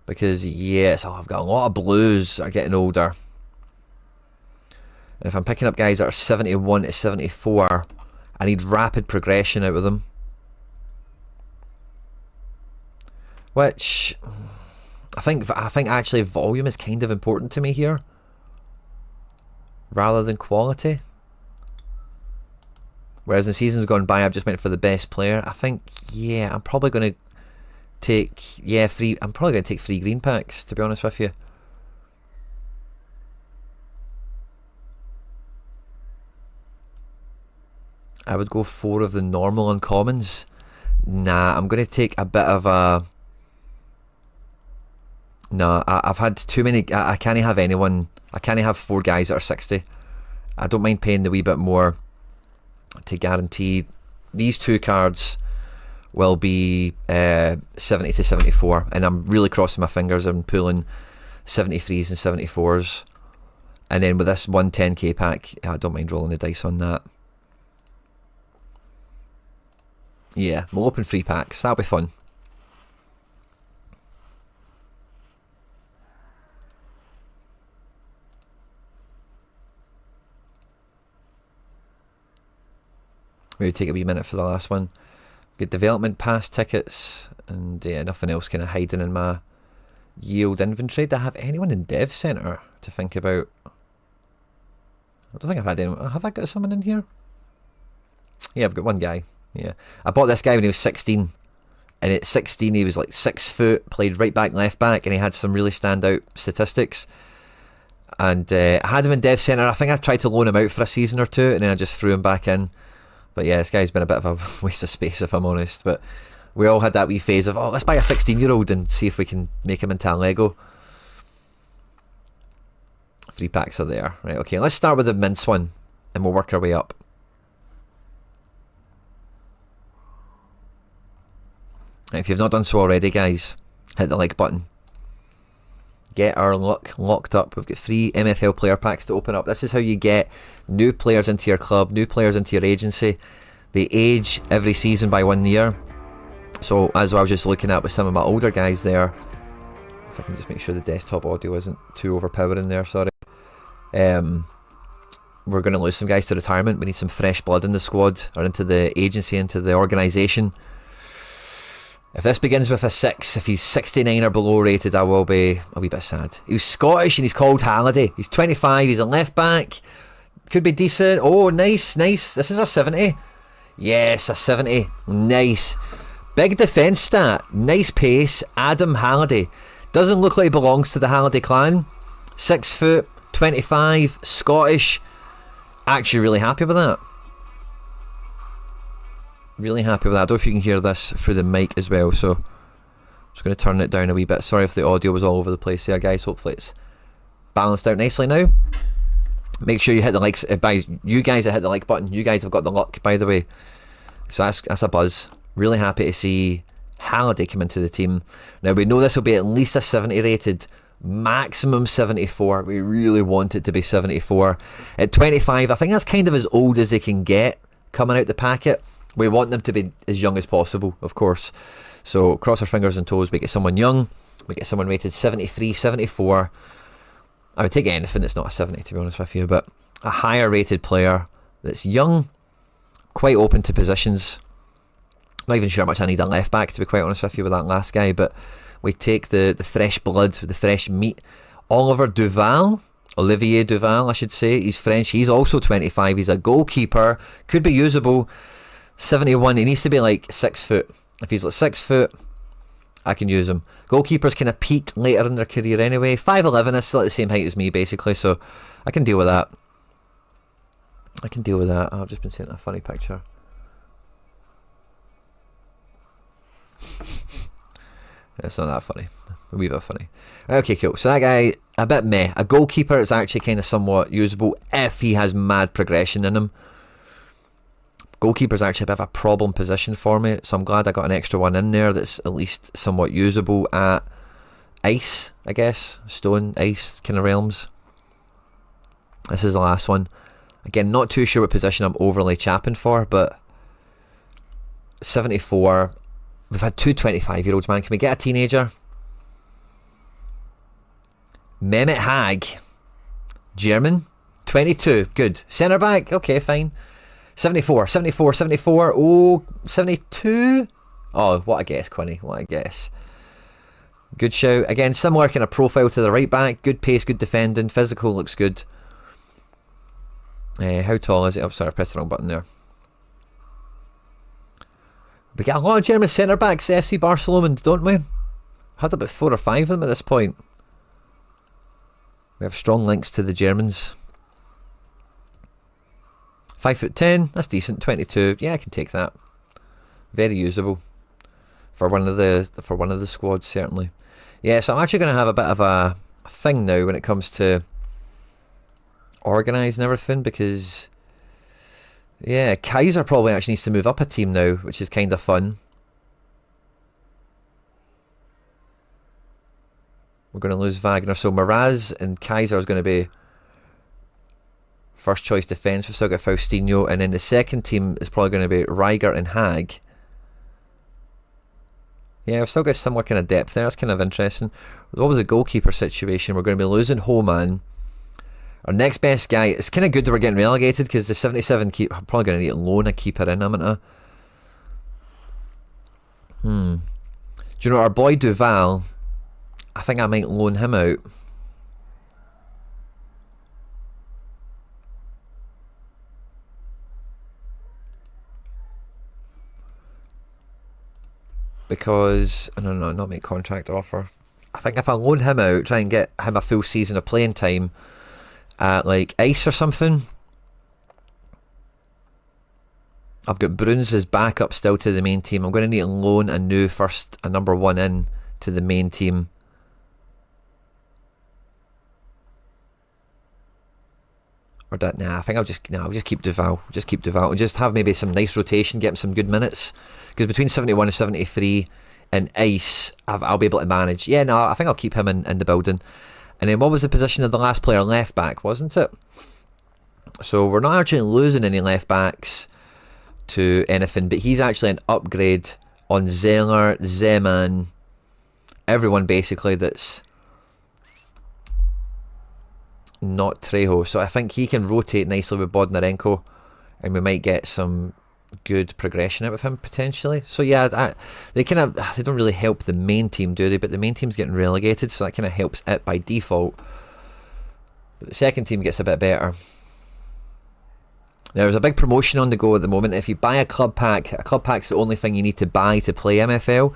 Because yes, I've got a lot of blues that are getting older. And if I'm picking up guys that are 71 to 74, I need rapid progression out of them. Which I think actually volume is kind of important to me here, rather than quality. Whereas in seasons gone by, I've just went for the best player. I think, yeah, I'm probably going to take, I'm probably going to take 3 green packs, to be honest with you. I would go 4 of the normal uncommons. Nah, I'm going to take a bit of a... No, I've had too many... I can't have anyone... I can't have 4 guys that are 60. I don't mind paying the wee bit more to guarantee these 2 cards will be 70 to 74, and I'm really crossing my fingers and pulling 73s and 74s. And then with this 110k pack, I don't mind rolling the dice on that. Yeah, we'll open 3 packs. That'll be fun. Maybe take a wee minute for the last one. Get development pass tickets, and nothing else kind of hiding in my yield inventory. Do I have anyone in Dev Center to think about? I don't think I've had anyone. Have I got someone in here? Yeah, I've got 1 guy. Yeah, I bought this guy when he was 16, and at 16 he was like 6 foot, played right back, left back, and he had some really standout statistics. And I had him in Dev Center. I think I tried to loan him out for a season or 2, and then I just threw him back in. But yeah, this guy's been a bit of a waste of space, if I'm honest. But we all had that wee phase of, oh, let's buy a 16-year-old and see if we can make him into a Lego. 3 packs are there. Right, okay, let's start with the mince one, and we'll work our way up. And if you've not done so already, guys, hit the like button. Get our luck locked up. We've got 3 MFL player packs to open up. This is how you get new players into your club, new players into your agency. They age every season by 1 year. So as I was just looking at with some of my older guys there, if I can just make sure the desktop audio isn't too overpowering there, sorry. We're going to lose some guys to retirement. We need some fresh blood in the squad, or into the agency, into the organisation. If this begins with a 6, if he's 69 or below rated, I will be a wee bit sad. He was Scottish and he's called Halliday. He's 25, he's a left back. Could be decent. Oh, nice. This is a 70. Yes, a 70. Nice. Big defence stat. Nice pace. Adam Halliday. Doesn't look like he belongs to the Halliday clan. 6 foot, 25, Scottish. Actually really happy with that. Really happy with that. I don't know if you can hear this through the mic as well, so I'm just going to turn it down a wee bit. Sorry if the audio was all over the place there, guys. Hopefully it's balanced out nicely now. Make sure you hit the likes. You guys that hit the like button, you guys have got the luck, by the way. So that's a buzz. Really happy to see Halliday come into the team. Now we know this will be at least a 70 rated, maximum 74. We really want it to be 74. At 25, I think that's kind of as old as they can get coming out the packet. We want them to be as young as possible, of course. So cross our fingers and toes. We get someone young. We get someone rated 73, 74. I would take anything that's not a 70, to be honest with you. But a higher rated player that's young, quite open to positions. Not even sure how much I need a left back, to be quite honest with you, with that last guy. But we take the fresh blood, the fresh meat. Olivier Duval, I should say. He's French. He's also 25. He's a goalkeeper. Could be usable. 71. He needs to be like 6 foot. If he's like 6 foot, I can use him. Goalkeepers kind of peak later in their career anyway. 5'11", is still at the same height as me, basically, so I can deal with that. Oh, I've just been sent a funny picture. It's not that funny. A wee bit funny. Okay, cool. So that guy, a bit meh. A goalkeeper is actually kind of somewhat usable if he has mad progression in him. Goalkeeper's actually a bit of a problem position for me, so I'm glad I got an extra one in there that's at least somewhat usable at ice, I guess. Stone, ice kind of realms. This is the last one. Again, not too sure what position I'm overly chapping for, but 74. We've had 2 25-year-olds, man. Can we get a teenager? Mehmet Hag. German. 22. Good. Centre back. Okay, fine. 74. Oh, 72. Oh, what a guess, Quinny. What a guess. Good shout. Again, similar kind of profile to the right back. Good pace, good defending. Physical looks good. How tall is it? Oh, sorry, I pressed the wrong button there. We get a lot of German centre backs, FC Barcelona, don't we? Had about 4 or 5 of them at this point. We have strong links to the Germans. 5'10", that's decent. 22, yeah, I can take that. Very usable for one of the squads, certainly. Yeah, so I'm actually going to have a bit of a thing now when it comes to organising everything, because yeah, Kaiser probably actually needs to move up a team now, which is kind of fun. We're going to lose Wagner, so Miraz and Kaiser is going to be first choice defence. We've still got Faustino, and then the second team is probably going to be Riger and Hag. Yeah, we've still got similar kind of depth there. That's kind of interesting. What was the goalkeeper situation? We're going to be losing Homan. Our next best guy, it's kind of good that we're getting relegated, because the 77 keep, I'm probably going to need to loan a keeper in, haven't I? Do you know our boy Duval? I think I might loan him out. Because, no, not make contract offer. I think if I loan him out, try and get him a full season of playing time at like Ice or something. I've got Bruns as backup still to the main team. I'm going to need to loan a number 1 in to the main team. Or that, I think I'll just keep Duval. And just have maybe some nice rotation, get him some good minutes. Because between 71 and 73, and ice, I'll be able to manage. Yeah, no, I think I'll keep him in the building. And then what was the position of the last player? Left back, wasn't it? So we're not actually losing any left backs to anything, but he's actually an upgrade on Zeller, Zeman, everyone basically that's not Trejo. So I think he can rotate nicely with Bodnarenko, and we might get some good progression out of him potentially. So yeah, they don't really help the main team, do they? But the main team's getting relegated, so that kind of helps it by default. But the second team gets a bit better. Now, there's a big promotion on the go at the moment. If you buy a club pack's the only thing you need to buy to play MFL.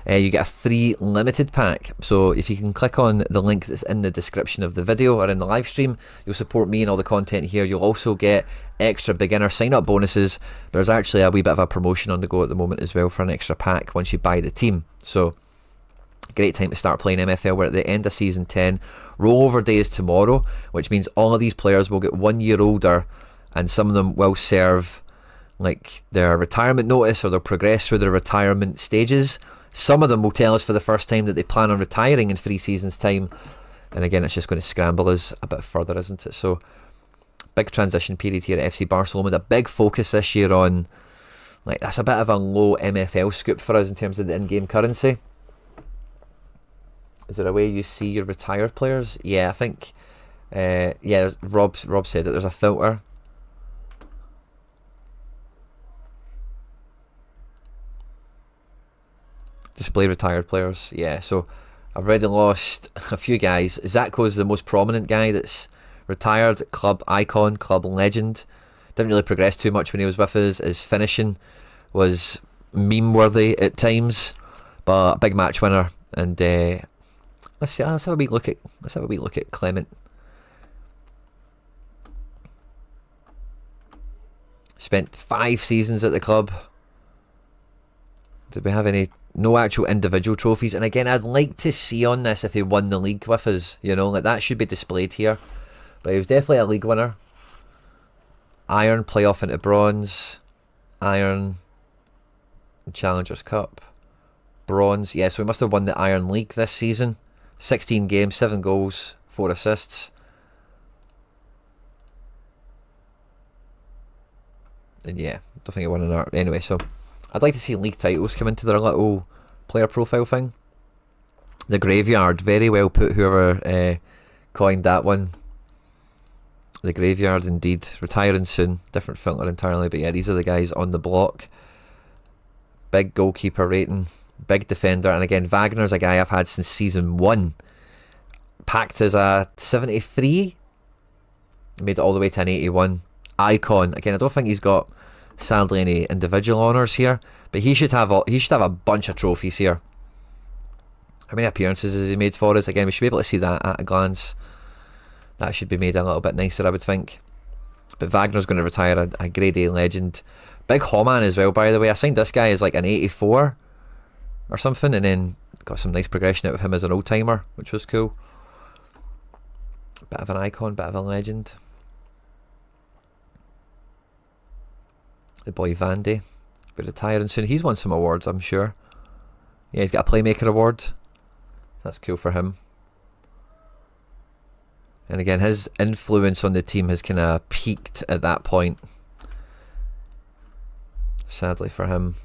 You get a free limited pack. So if you can click on the link that's in the description of the video or in the live stream, you'll support me and all the content here. You'll also get extra beginner sign-up bonuses. There's actually a wee bit of a promotion on the go at the moment as well for an extra pack once you buy the team. So great time to start playing MFL. We're at the end of Season 10. Rollover day is tomorrow, which means all of these players will get 1 year older, and some of them will serve like their retirement notice, or they'll progress through their retirement stages. Some of them will tell us for the first time that they plan on retiring in 3 seasons time, and again it's just going to scramble us a bit further, isn't it? So big transition period here at FC Barcelona, with a big focus this year on, like, that's a bit of a low MFL scoop for us in terms of the in-game currency. Is there a way you see your retired players? Yeah, I think yeah, Rob said that there's a filter. Display retired players. Yeah, so I've already lost a few guys. Zatko's the most prominent guy that's retired. Club icon, club legend. Didn't really progress too much when he was with us. His finishing was meme worthy at times, but a big match winner. And let's have a wee look at Clement. Spent 5 seasons at the club. Did we have any? No actual individual trophies. And again, I'd like to see on this if he won the league with us. You know, like that should be displayed here. But he was definitely a league winner. Iron, playoff into bronze. Iron, Challengers Cup. Bronze. Yeah, so we must have won the Iron League this season. 16 games, 7 goals, 4 assists. And yeah, don't think he won an art. Anyway, so I'd like to see league titles come into their little player profile thing. The Graveyard, very well put, whoever coined that one. The Graveyard, indeed. Retiring soon. Different filter entirely, but yeah, these are the guys on the block. Big goalkeeper rating. Big defender. And again, Wagner's a guy I've had since Season 1. Packed as a 73. Made it all the way to an 81. Icon. Again, I don't think he's got, sadly, any individual honours here, but he should have a bunch of trophies here. How many appearances has he made for us? Again, we should be able to see that at a glance. That should be made a little bit nicer, I would think. But Wagner's going to retire a grade A legend. Big Homan as well, by the way. I signed this guy as like an 84 or something, and then got some nice progression out of him as an old-timer, which was cool. Bit of an icon, bit of a legend. The boy Vandy, be retiring soon. He's won some awards, I'm sure. Yeah, he's got a Playmaker award. That's cool for him. And again, his influence on the team has kind of peaked at that point. Sadly for him.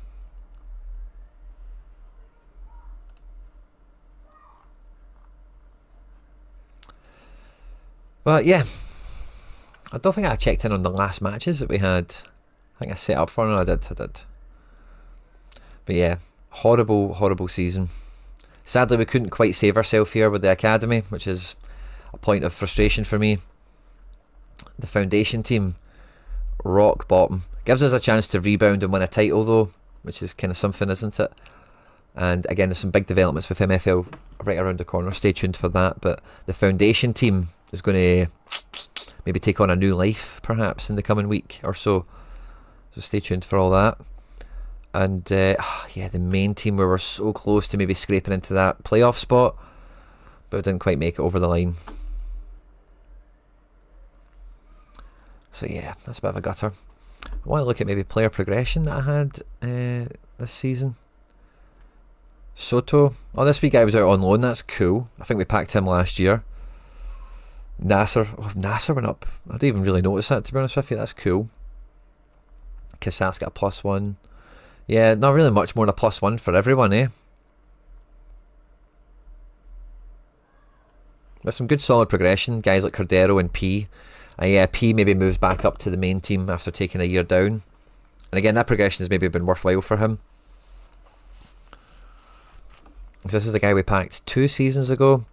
But yeah, I don't think I checked in on the last matches that we had. I think I set up for him. I did. But yeah, horrible season. Sadly, we couldn't quite save ourselves here with the academy, which is a point of frustration for me. The foundation team, rock bottom. Gives us a chance to rebound and win a title though, which is kind of something, isn't it? And again, there's some big developments with MFL right around the corner. Stay tuned for that. But the foundation team is going to maybe take on a new life, perhaps, in the coming week or so. So stay tuned for all that. And yeah, the main team, we were so close to maybe scraping into that playoff spot, but we didn't quite make it over the line. So yeah, that's a bit of a gutter. I want to look at maybe player progression that I had this season. Soto. Oh, this wee guy was out on loan. That's cool. I think we packed him last year. Nasser. Oh, Nasser went up. I didn't even really notice that, to be honest with you. That's cool. Kassat's got a +1. Yeah, not really much more than a +1 for everyone, eh? With some good solid progression. Guys like Cordero and P. Yeah, P maybe moves back up to the main team after taking a year down. And again, that progression has maybe been worthwhile for him. This is the guy we packed 2 seasons ago.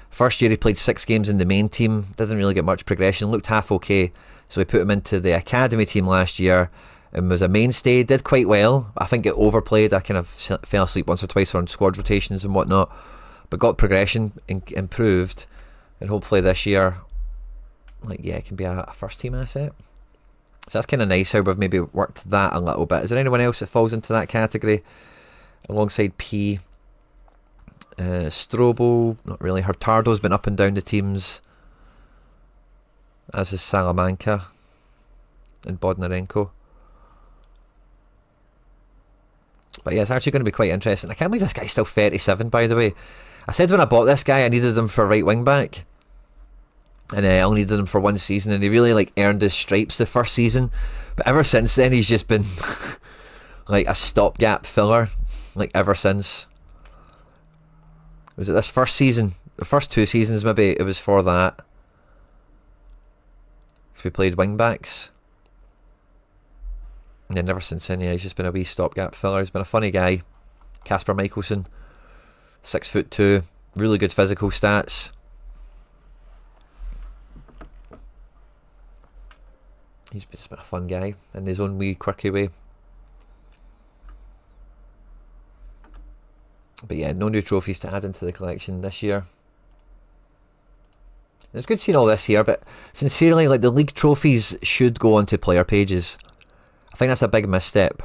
First year he played 6 games in the main team. Didn't really get much progression. Looked half okay. So we put him into the academy team last year and was a mainstay. Did quite well. I think it overplayed. I kind of fell asleep once or twice on squad rotations and whatnot. But got progression, improved. And hopefully this year, it can be a first team asset. So that's kind of nice how we've maybe worked that a little bit. Is there anyone else that falls into that category alongside P? Strobo, not really. Hurtado's been up and down the teams, as is Salamanca and Bodnarenko. But yeah, it's actually going to be quite interesting. I can't believe this guy's still 37, by the way. I said when I bought this guy I needed him for right wing back, and I only needed him for 1 season, and he really earned his stripes the first season. But ever since then he's just been a stopgap filler, ever since. Was it this first season? The first 2 seasons maybe it was for that. So we played wing backs. And then ever since then, he's just been a wee stopgap filler. He's been a funny guy. Kasper Michelson. 6'2", really good physical stats. He's just been a fun guy in his own wee quirky way. But yeah, no new trophies to add into the collection this year. It's good seeing all this here, but sincerely, the league trophies should go onto player pages. I think that's a big misstep.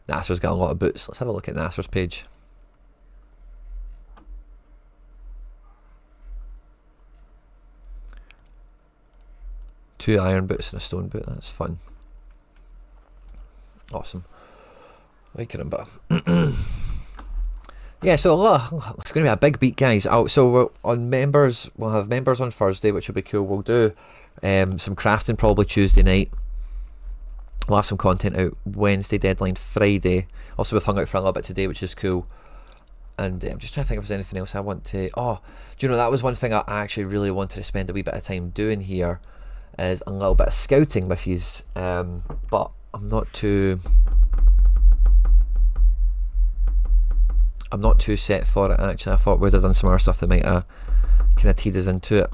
Nasser's got a lot of boots. Let's have a look at Nasser's page. Two iron boots and a stone boot. That's fun. Awesome. Like it, but yeah, so it's going to be a big beat, guys. So we're on members. We'll have members on Thursday, which will be cool. We'll do some crafting probably Tuesday night. We'll have some content out Wednesday, deadline Friday. Also, we've hung out for a little bit today, which is cool. And I'm just trying to think if there's anything else I want to... Oh, do you know, that was one thing I actually really wanted to spend a wee bit of time doing here, is a little bit of scouting with yous. But I'm not too set for it, actually. I thought we'd have done some other stuff that might have kind of teed us into it.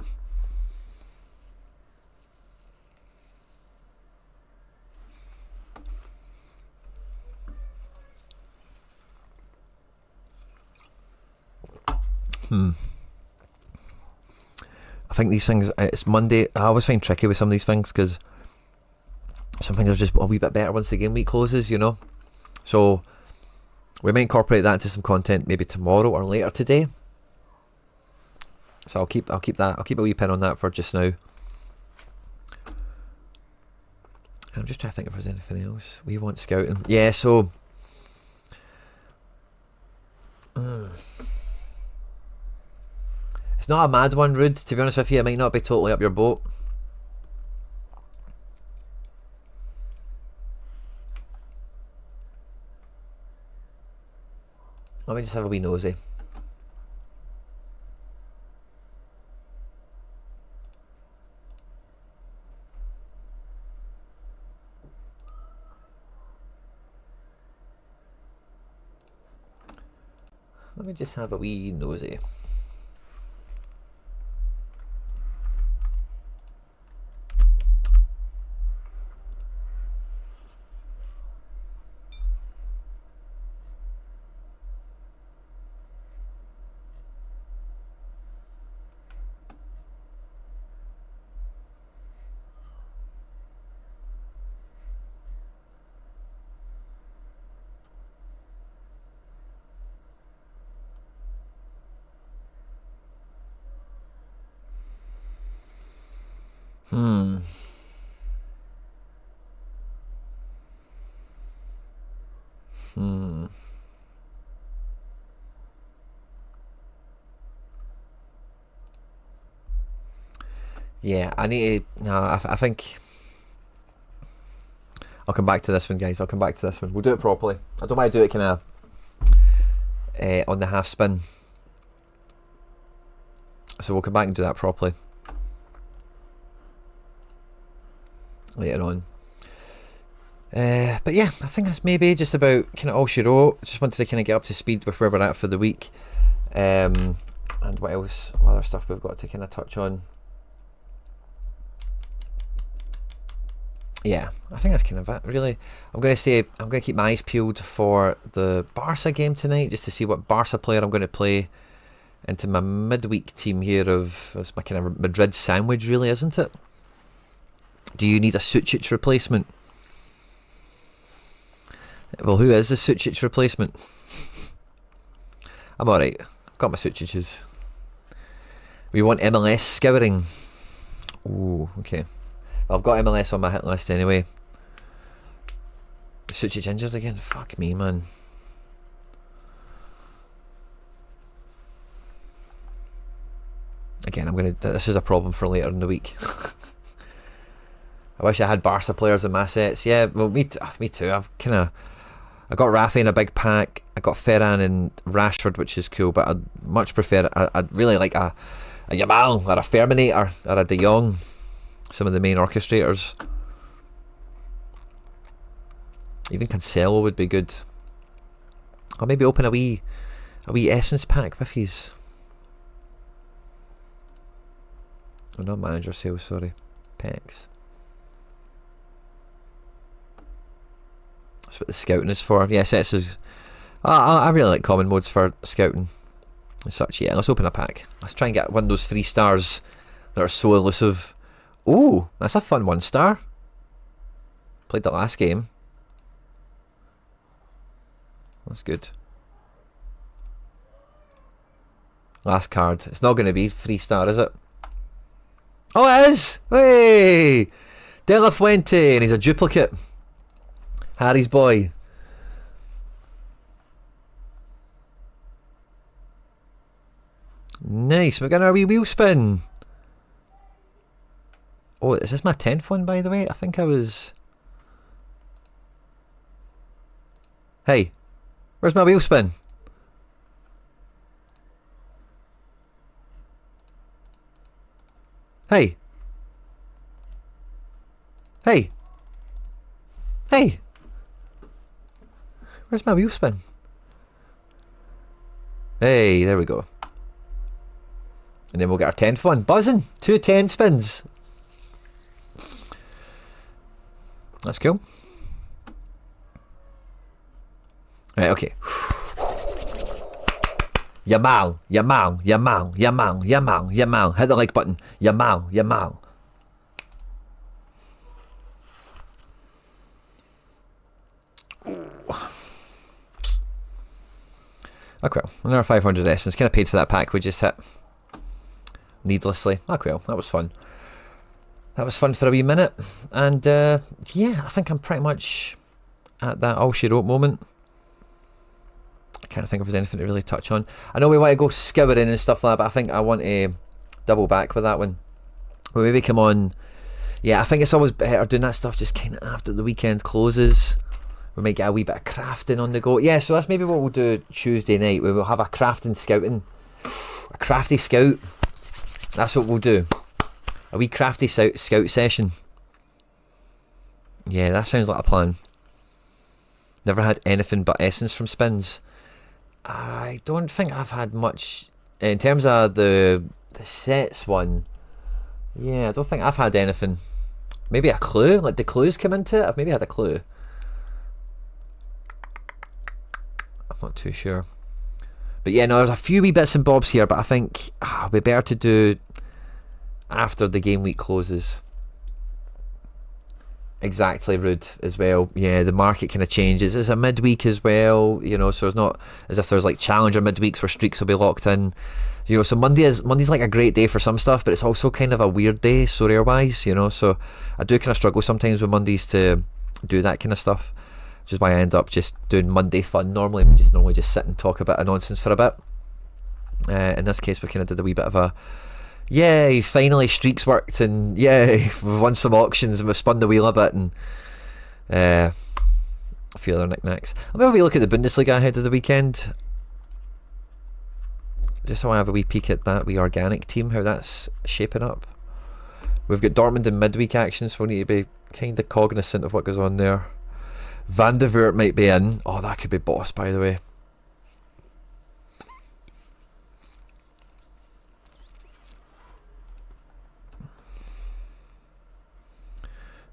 I think these things, it's Monday. I always find tricky with some of these things because some things are just a wee bit better once the game week closes, you know. So we might incorporate that into some content maybe tomorrow or later today. So I'll keep a wee pin on that for just now. And I'm just trying to think if there's anything else we want scouting. Yeah, so it's not a mad one, Rude, to be honest with you. It might not be totally up your boat. Let me just have a wee nosy. Let me just have a wee nosy. Yeah, I need to. No, I think I'll come back to this one, guys. I'll come back to this one. We'll do it properly. I don't want to do it kind of on the half spin. So we'll come back and do that properly later on. But yeah, I think that's maybe just about kind of all she wrote. Just wanted to kind of get up to speed with where we're at for the week. And what else? What other stuff we've got to kind of touch on? Yeah, I think that's kind of it, really. I'm going to keep my eyes peeled for the Barca game tonight, just to see what Barca player I'm going to play into my midweek team here of... It's my kind of Madrid sandwich, really, isn't it? Do you need a Sucic replacement? Well, who is the Sucic replacement? I'm alright. I've got my Sucices. We want MLS scouting. Ooh, okay. I've got MLS on my hit list anyway. Sucic injured again? Fuck me, man. Again, this is a problem for later in the week. I wish I had Barca players in my sets. Yeah, well, me too. I got Rafa in a big pack. I got Ferran and Rashford, which is cool, but I'd much prefer... I'd really like a Yamal or a Ferminator or a De Jong. Some of the main orchestrators. Even Cancelo would be good. Or maybe open a wee essence pack with his... Oh, not manager sales, sorry. Packs. That's what the scouting is for. Yeah, sets is... I really like common modes for scouting as such. Yeah, let's open a pack. Let's try and get one of those 3 stars that are so elusive. Ooh, that's a fun 1 star. Played the last game. That's good. Last card. It's not going to be 3 star, is it? Oh, it is! Hey! De La Fuente, and he's a duplicate. Harry's boy. Nice, we're getting our wee wheel spin. Oh, is this my 10th one, by the way? I think I was... Hey, where's my wheel spin? Hey. Hey. Hey. Where's my wheel spin? Hey, there we go. And then we'll get our 10th one. Buzzing. 2 10 spins. That's cool. Right, okay. Yamal, Yamal, Yamal, Yamal, Yamal, Yamal. Hit the like button. Yamal, Yamal. Okay, another 500 essence. Kind of paid for that pack we just hit. Needlessly. Okay, well, that was fun. That was fun for a wee minute. And yeah, I think I'm pretty much at that all she wrote moment. I can't think if there's anything to really touch on. I know we want to go scouring and stuff like that, but I think I want to double back with that one. We'll maybe come on. Yeah, I think it's always better doing that stuff just kind of after the weekend closes. We might get a wee bit of crafting on the go. Yeah, so that's maybe what we'll do Tuesday night. We will have a crafting scouting. A crafty scout. That's what we'll do. A wee crafty scout session. Yeah, that sounds like a plan. Never had anything but essence from spins. I don't think I've had much in terms of the sets one. Yeah, I don't think I've had anything. Maybe a clue, like the clues come into it. I've maybe had a clue. I'm not too sure. But yeah, no, there's a few wee bits and bobs here, but I think it'll be better to do after the game week closes. Exactly, Rude, as well. Yeah, the market kind of changes. It's a midweek as well, you know, so it's not as if there's like challenger midweeks where streaks will be locked in. You know, so Monday's like a great day for some stuff, but it's also kind of a weird day, Sorare wise, you know, so I do kind of struggle sometimes with Mondays to do that kind of stuff, which is why I end up just doing Monday fun normally. We just normally just sit and talk a bit of nonsense for a bit. In this case, we kind of did a wee bit of a Yeah, he finally streaks worked, and yeah, we've won some auctions and we've spun the wheel a bit, and a few other knickknacks. I'll maybe look at the Bundesliga ahead of the weekend. Just so I have a wee peek at that wee organic team, how that's shaping up. We've got Dortmund in midweek action, so we need to be kind of cognizant of what goes on there. Van de Voort might be in. Oh, that could be boss, by the way.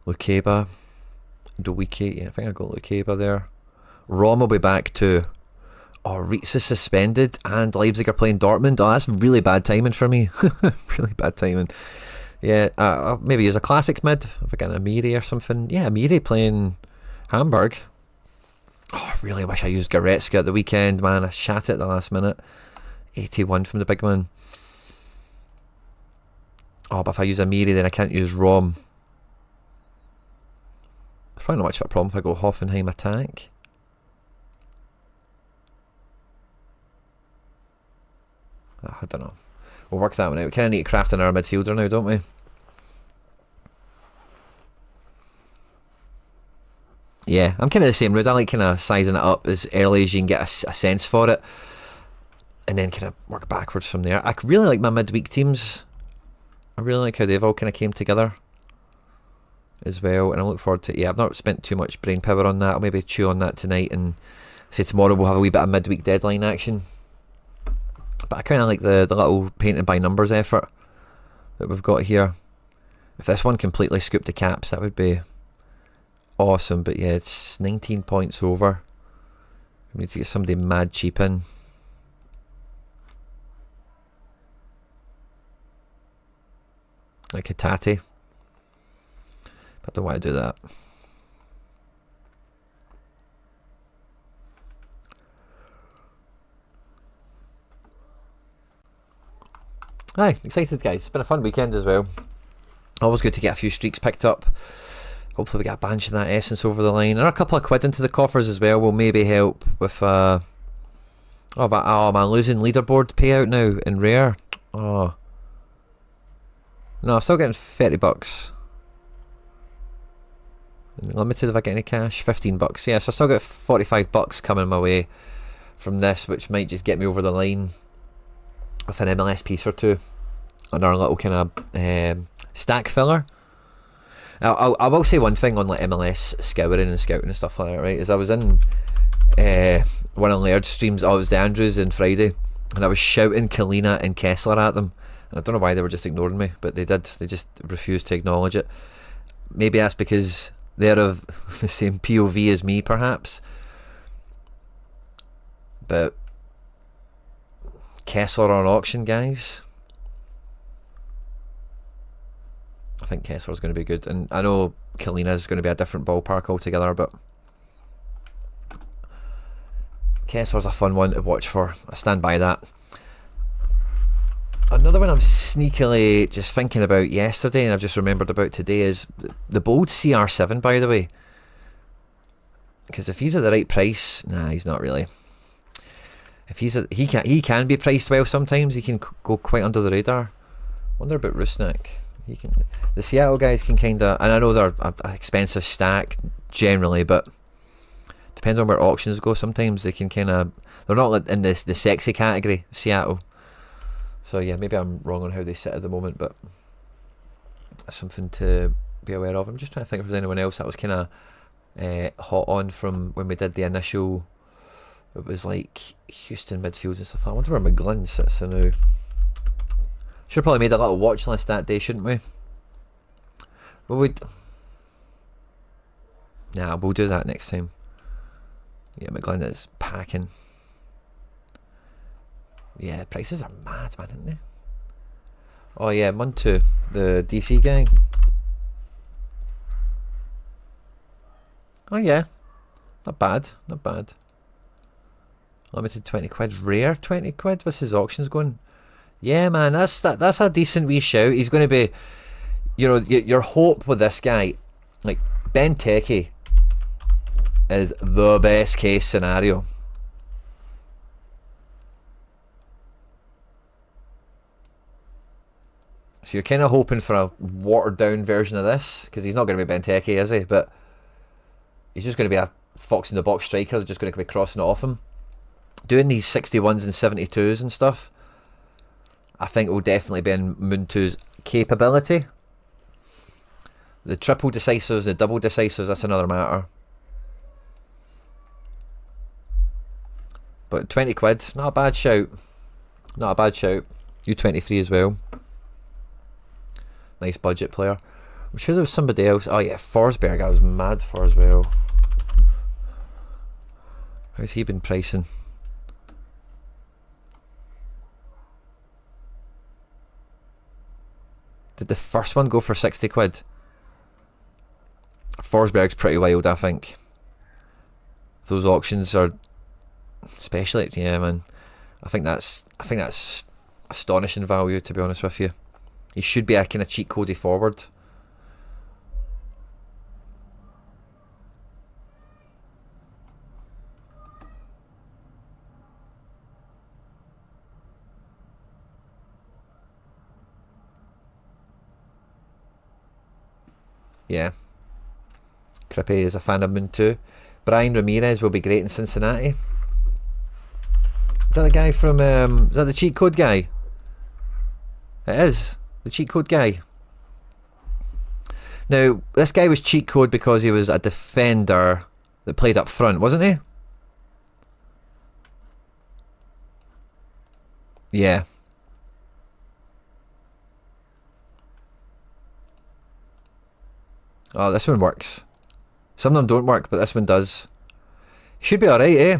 Lukeba, Dowiki, yeah, I think I got Lukeba there. Rom will be back too. Oh, Reitz is suspended and Leipzig are playing Dortmund. Oh, that's really bad timing for me. Really bad timing. Yeah, I'll maybe use a classic mid. If I get an Amiri or something. Yeah, Amiri playing Hamburg. Oh, I really wish I used Goretzka at the weekend, man. I shat it at the last minute. 81 from the big man. Oh, but if I use Amiri, then I can't use Rom. It's probably not much of a problem if I go Hoffenheim attack. Oh, I don't know. We'll work that one out. We kind of need to craft another midfielder now, don't we? Yeah, I'm kind of the same route. I like kind of sizing it up as early as you can get a sense for it, and then kind of work backwards from there. I really like my midweek teams. I really like how they've all kind of came together as well, and I look forward to. Yeah, I've not spent too much brain power on that. I'll maybe chew on that tonight, and say tomorrow we'll have a wee bit of midweek deadline action. But I kind of like the little painted by numbers effort that we've got here. If this one completely scooped the caps, that would be awesome. But yeah, it's 19 points over. We need to get somebody mad cheap in. Like Hatate. But I don't want to do that. Hi, excited guys. It's been a fun weekend as well. Always good to get a few streaks picked up. Hopefully we get a bunch of that essence over the line. And a couple of quid into the coffers as well will maybe help with oh man, losing leaderboard payout now in rare. Oh. No, I'm still getting 30 bucks. Limited if I get any cash. 15 bucks. Yeah, so I still got 45 bucks coming my way from this, which might just get me over the line with an MLS piece or two. Another little kind of stack filler. I will say one thing on like MLS scouting and stuff like that, right? Is I was in one of Laird's streams. Oh, it was the Andrews on Friday, and I was shouting Kalina and Kessler at them, and I don't know why they were just ignoring me, but they did. They just refused to acknowledge it. Maybe that's because they're of the same POV as me, perhaps. But Kessler on auction, guys. I think Kessler's going to be good, and I know Kalina's going to be a different ballpark altogether, but Kessler's a fun one to watch for. I stand by that. Another one I'm sneakily just thinking about yesterday, and I've just remembered about today, is the bold CR7, by the way. Because if he's at the right price, nah, he's not really. If he can be priced well sometimes. He can go quite under the radar. Wonder about Rusnak. The Seattle guys can kind of, and I know they're an expensive stack generally, but depends on where auctions go. Sometimes they can kind of, they're not in the sexy category, Seattle. So yeah, maybe I'm wrong on how they sit at the moment, but that's something to be aware of. I'm just trying to think if there's anyone else that was kind of hot on from when we did the initial. It was like Houston midfields and stuff. I wonder where McGlynn sits now. Should have probably made a little watch list that day, shouldn't we? Well, we'll do that next time. Yeah, McGlynn is packing. Yeah, prices are mad, man, aren't they? Oh yeah, Muntu, the DC guy. Oh yeah, not bad, not bad. Limited 20 quid, rare 20 quid. What's his auctions going? Yeah, man, that's a decent wee shout. He's going to be, you know, your hope with this guy, like Benteke, is the best case scenario. So you're kind of hoping for a watered down version of this, because he's not going to be Benteke, is he? But he's just going to be a fox in the box striker. They're just going to be crossing it off him. Doing these 61s and 72s and stuff, I think will definitely be in Muntu capability. The triple decisives, the double decisives, that's another matter. But 20 quid, not a bad shout. Not a bad shout. U23 as well. Nice budget player. I'm sure there was somebody else. Oh yeah, Forsberg I was mad for as well. How's he been pricing? Did the first one go for 60 quid? Forsberg's pretty wild, I think. Those auctions are, especially, yeah, man. I think that's astonishing value, to be honest with you. He should be a kind of cheat codey forward. Yeah. Crippy is a fan of Moon too. Brian Ramirez will be great in Cincinnati. Is that the guy from... is that the cheat code guy? It is. The cheat code guy. Now, this guy was cheat code because he was a defender that played up front, wasn't he? Yeah. Oh, this one works. Some of them don't work, but this one does. Should be alright, eh?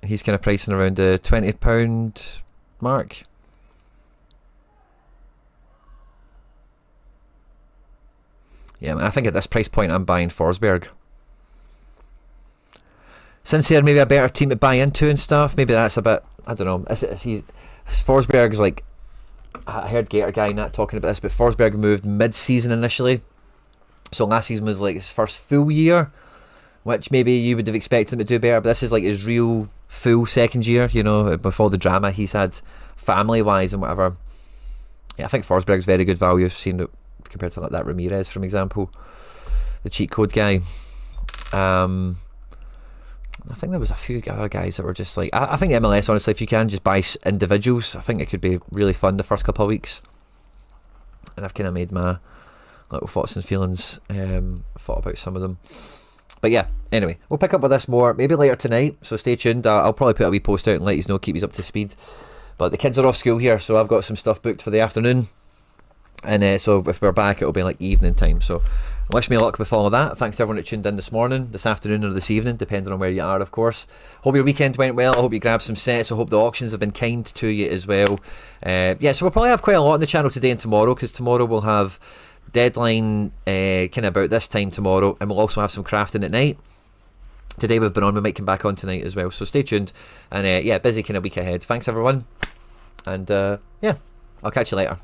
He's kind of pricing around the £20 mark. Yeah, man, I think at this price point I'm buying Forsberg. Since they're maybe a better team to buy into and stuff, maybe that's a bit, I don't know. Forsberg's like, I heard Gator Guy not talking about this, but Forsberg moved mid-season initially. So last season was like his first full year, which maybe you would have expected him to do better, but this is like his real full second year, you know, with all the drama he's had family-wise and whatever. Yeah, I think Forsberg's very good value, seen it compared to like that Ramirez, for example, the cheat code guy. I think there was a few other guys that were just like, I think MLS, honestly, if you can just buy individuals, I think it could be really fun the first couple of weeks. And I've kind of made my little thoughts and feelings, thought about some of them. But yeah, anyway, we'll pick up with this more maybe later tonight, so stay tuned. I'll probably put a wee post out and let you know, keep you up to speed. But the kids are off school here, so I've got some stuff booked for the afternoon. And so if we're back, it'll be like evening time. So wish me luck with all of that. Thanks to everyone that tuned in this morning, this afternoon, or this evening, depending on where you are, of course. Hope your weekend went well. I hope you grabbed some sets. I hope the auctions have been kind to you as well. Yeah, so we'll probably have quite a lot on the channel today and tomorrow, because tomorrow we'll have deadline kind of about this time tomorrow, and we'll also have some crafting at night. Today we've been on, we might come back on tonight as well, so stay tuned. And yeah, busy kind of week ahead. Thanks everyone, and yeah, I'll catch you later.